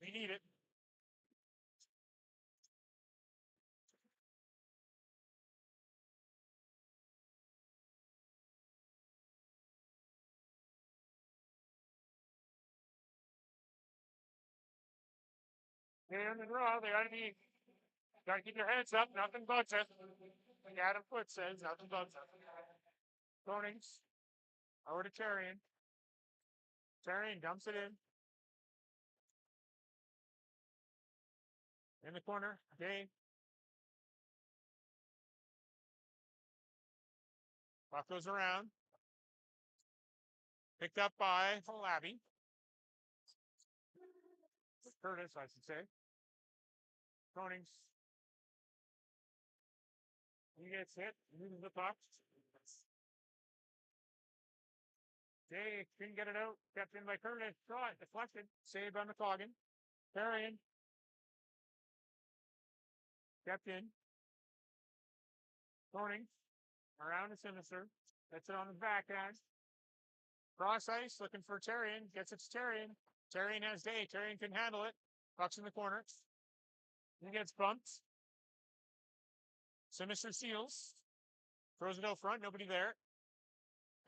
We need it. They're in the draw. They gotta keep their heads up. Nothing bugs it. Like Adam Foote says, nothing bugs it. Konings. Over to Terrian. Terrian dumps it in. In the corner. Day. Puck goes around. Picked up by Labby. Curtis, I should say. Konings. He gets hit. Loses the puck. Day couldn't get it out. Kept in by Curtis. Shot. Deflected. Saved by McCoggin. Terrian. Kept in. Konings. Around to Sinister. Gets it on his backhand. Cross ice. Looking for Terrian. Gets it to Terrian. Terrian has Day. Terrian can handle it. Puck's in the corner. He gets bumped. Sinister seals. Throws it out front. Nobody there.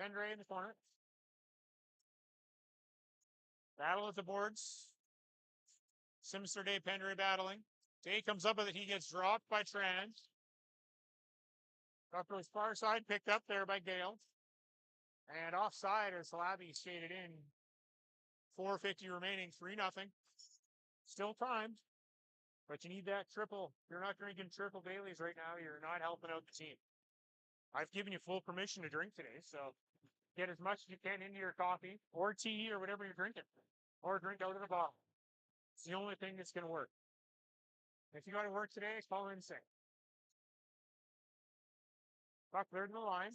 Pendray in the corner. Battle at the boards. Sinister Day, Pendray battling. Day comes up with it. He gets dropped by Trans. Puck goes far side. Picked up there by Gale. And offside as Labby skated in. 4:50 remaining. 3-0. Still timed. But you need that triple. If you're not drinking triple dailies right now, you're not helping out the team. I've given you full permission to drink today, so get as much as you can into your coffee or tea or whatever you're drinking. Or drink out of the bottle. It's the only thing that's going to work. If you got to work today, call in sick. Puck third in the line.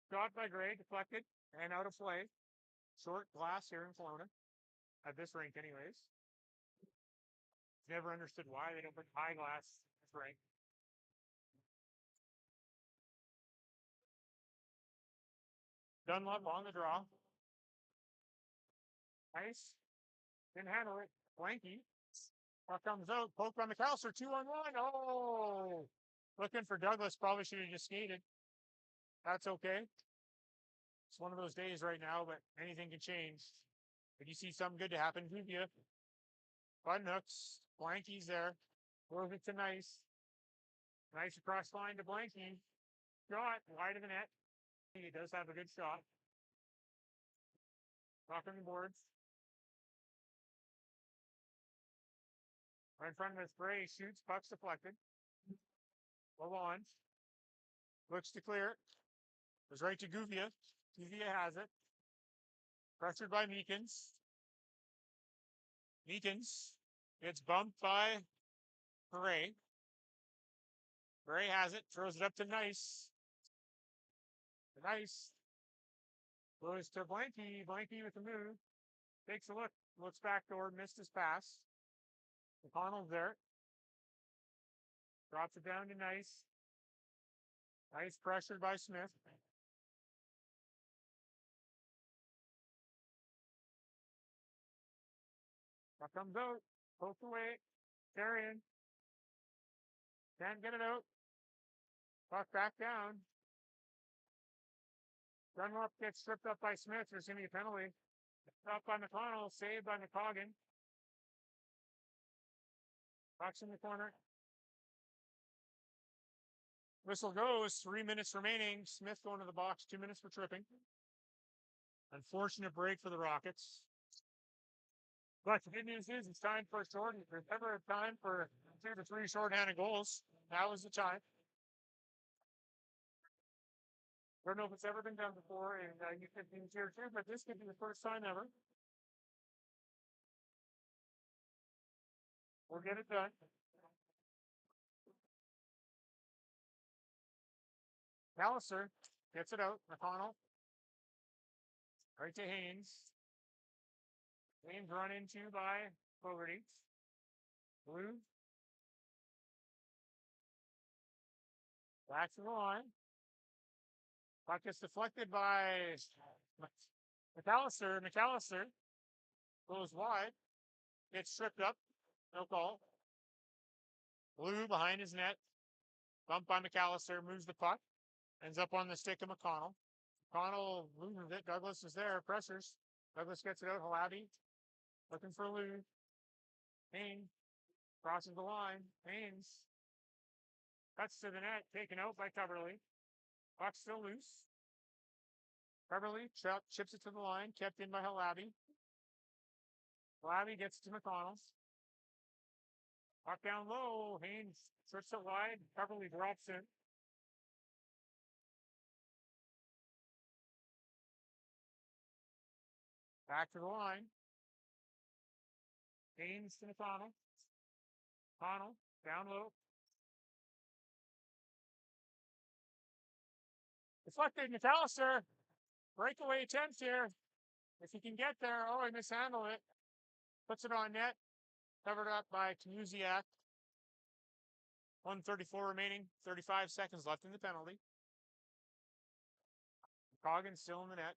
Shot by Gray, deflected, and out of play. Short glass here in Kelowna. At this rink, anyways. Never understood why they don't put high glass in this rink. Dunlop on the draw. Nice. Didn't handle it. Blanky. Puck comes out. Poke by McAllister. 2-on-1. Oh! Looking for Douglas. Probably should have just skated. That's okay. It's one of those days right now, but anything can change. If you see something good to happen, Guvia. Button hooks. Blanky's there. Throws it to Nice. Nice across line to Blanky. Shot wide of the net. He does have a good shot. Puck on the boards. Right in front of us, Bray shoots. Puck's deflected. Low on. Looks to clear it. Goes right to Guvia. Guvia has it. Pressured by Meekins. Meekins gets bumped by Bray. Bray has it. Throws it up to Nice. Nice. Goes to Blanky. Blanky with the move. Takes a look. Looks backdoor. Missed his pass. McConnell's there. Drops it down to Nice. Nice pressured by Smith. Puck comes out. Poked away. Carrying. Can't get it out. Puck back down. Dunlop gets stripped up by Smith. There's going to be a penalty. Up by McConnell. Saved by McCoggin. Puck's in the corner. Whistle goes. 3 minutes remaining. Smith going to the box. 2 minutes for tripping. Unfortunate break for the Rockets. But the good news is it's time for a short. If there's ever a time for 2 to 3 shorthanded goals, now is the time. Don't know if it's ever been done before in U15 Tier 2, but this could be the first time ever. We'll get it done. Palliser gets it out. McConnell. Right to Haynes. Haynes run into by Fogarty. Blue. Back to the line. Puck gets deflected by McAllister. McAllister goes wide. Gets stripped up. No call. Blue behind his net. Bumped by McAllister. Moves the puck. Ends up on the stick of McConnell. McConnell loses it. Douglas is there. Pressures. Douglas gets it out. Halabi. Looking for Lou. Haynes. Crosses the line. Haynes. Cuts to the net. Taken out by Coverly. Puck still loose. Coverly chips it to the line. Kept in by Halabi. Halabi gets to McConnell. Puck down low. Haynes trips it wide. Coverly drops in. Back to the line. Haynes to McConnell. McConnell down low. Deflected McAllister. Breakaway attempt here. If he can get there, oh, he mishandled it. Puts it on net. Covered up by Kamuziak. 1:34 remaining. 35 seconds left in the penalty. Coggin still in the net.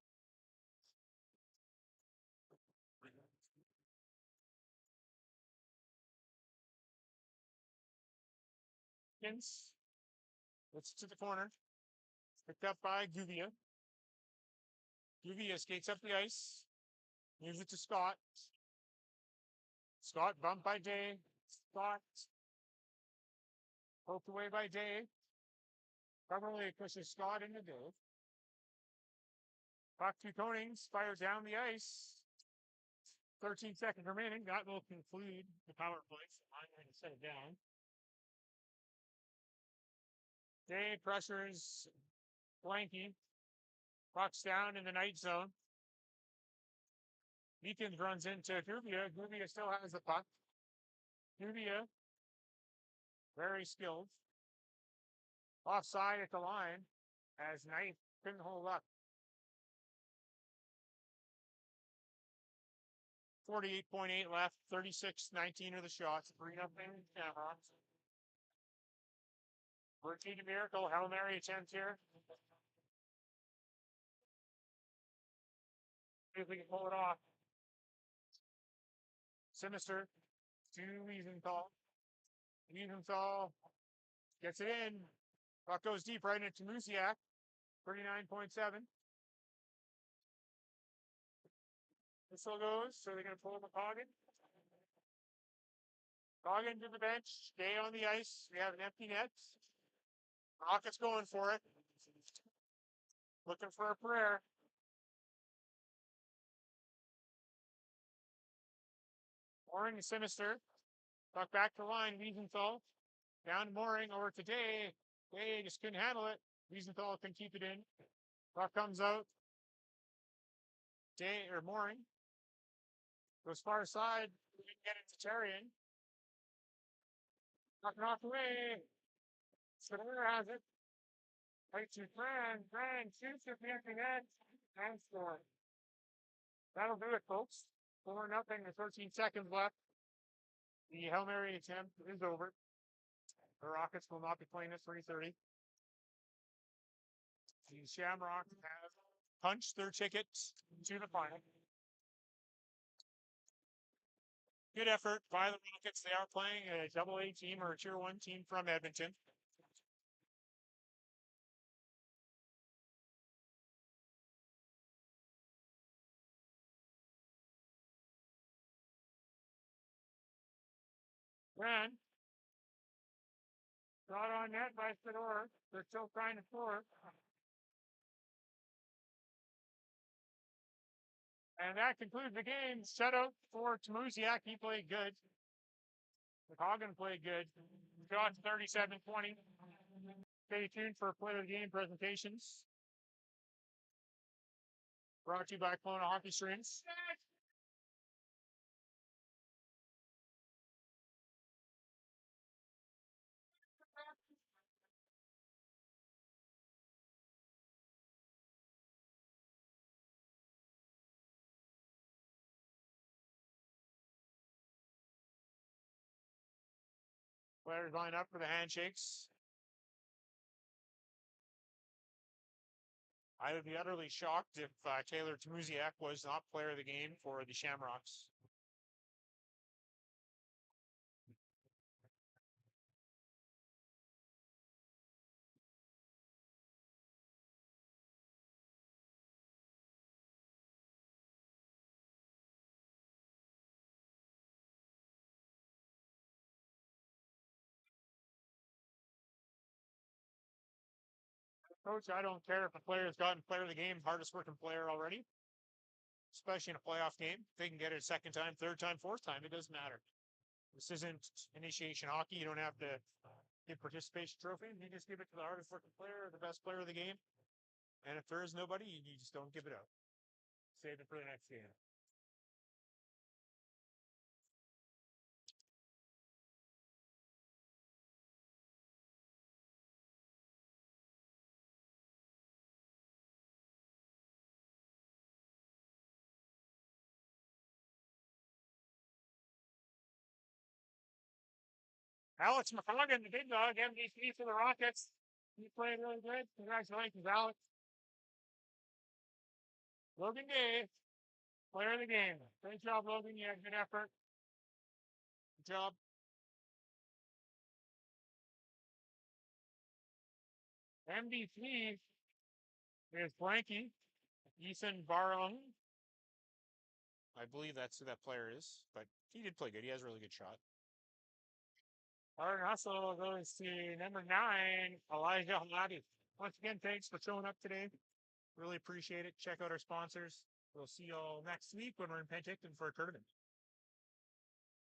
It's to the corner. Picked up by Guvia. Guvia skates up the ice. Moves it to Scott. Scott bumped by Day. Scott poked away by Day. Coverly pushes Scott into Day. Puck to Konings. Fires down the ice. 13 seconds remaining. That will conclude the power play. So I'm going to set it down. Day pressures Blanky. Puck's down in the night zone. Meekins runs into Guvia. Guvia still has the puck. Guvia, very skilled. Offside at the line as Knight couldn't hold up. 48.8 left. 36-19 are the shots. 3-0 Shamrocks. Routine miracle. Hail Mary attempt here. See if we can pull it off. Sinister to Wiesenthal. Wiesenthal gets it in. Puck goes deep right into Musiak. 39.7. Whistle goes, so they're going to pull McCoggin. Coggin to the bench. Stay on the ice. We have an empty net. Rockets going for it. Looking for a prayer. Mooring is Sinister. Puck back to line. Wiesenthal. Down to Mooring. Over to Day. Day just couldn't handle it. Wiesenthal can keep it in. Puck comes out. Day or Mooring. Goes far side. We can get it to Terrian. Puck knocked away. Skinner has it. Right to Fran. Fran shoots at the empty net. And score. That'll do it, folks. 4-0 with 13 seconds left. The Hail Mary attempt is over. The Rockets will not be playing at 3:30. The Shamrocks have punched their tickets to the final. Good effort by the Rockets. They are playing a AA team or a Tier 1 team from Edmonton. Ran. Shot on net by Fedor. They're still trying to score. And that concludes the game. Shutout for Tmusiak. He played good. McCoggin played good. Shots 37-20. Stay tuned for player of the game presentations. Brought to you by Kelowna Hockey Streams. Players line up for the handshakes. I would be utterly shocked if Taylor Tmusiak was not player of the game for the Shamrocks. Coach, I don't care if a player has gotten player of the game, hardest working player already, especially in a playoff game. If they can get it a second time, third time, fourth time, it doesn't matter. This isn't initiation hockey. You don't have to give participation trophy. You just give it to the hardest working player, the best player of the game. And if there is nobody, you just don't give it out. Save it for the next game. Alex McCoggin, the big dog, MVP for the Rockets. He played really good. Congratulations, Alex. Logan Gay, player of the game. Great job, Logan. You had good effort. Good job. MVP is Blanky, Ethan Barong. I believe that's who that player is, but he did play good. He has a really good shot. Hard hustle goes to number 9, Elijah Haladi. Once again, thanks for showing up today. Really appreciate it. Check out our sponsors. We'll see you all next week when we're in Penticton for a tournament.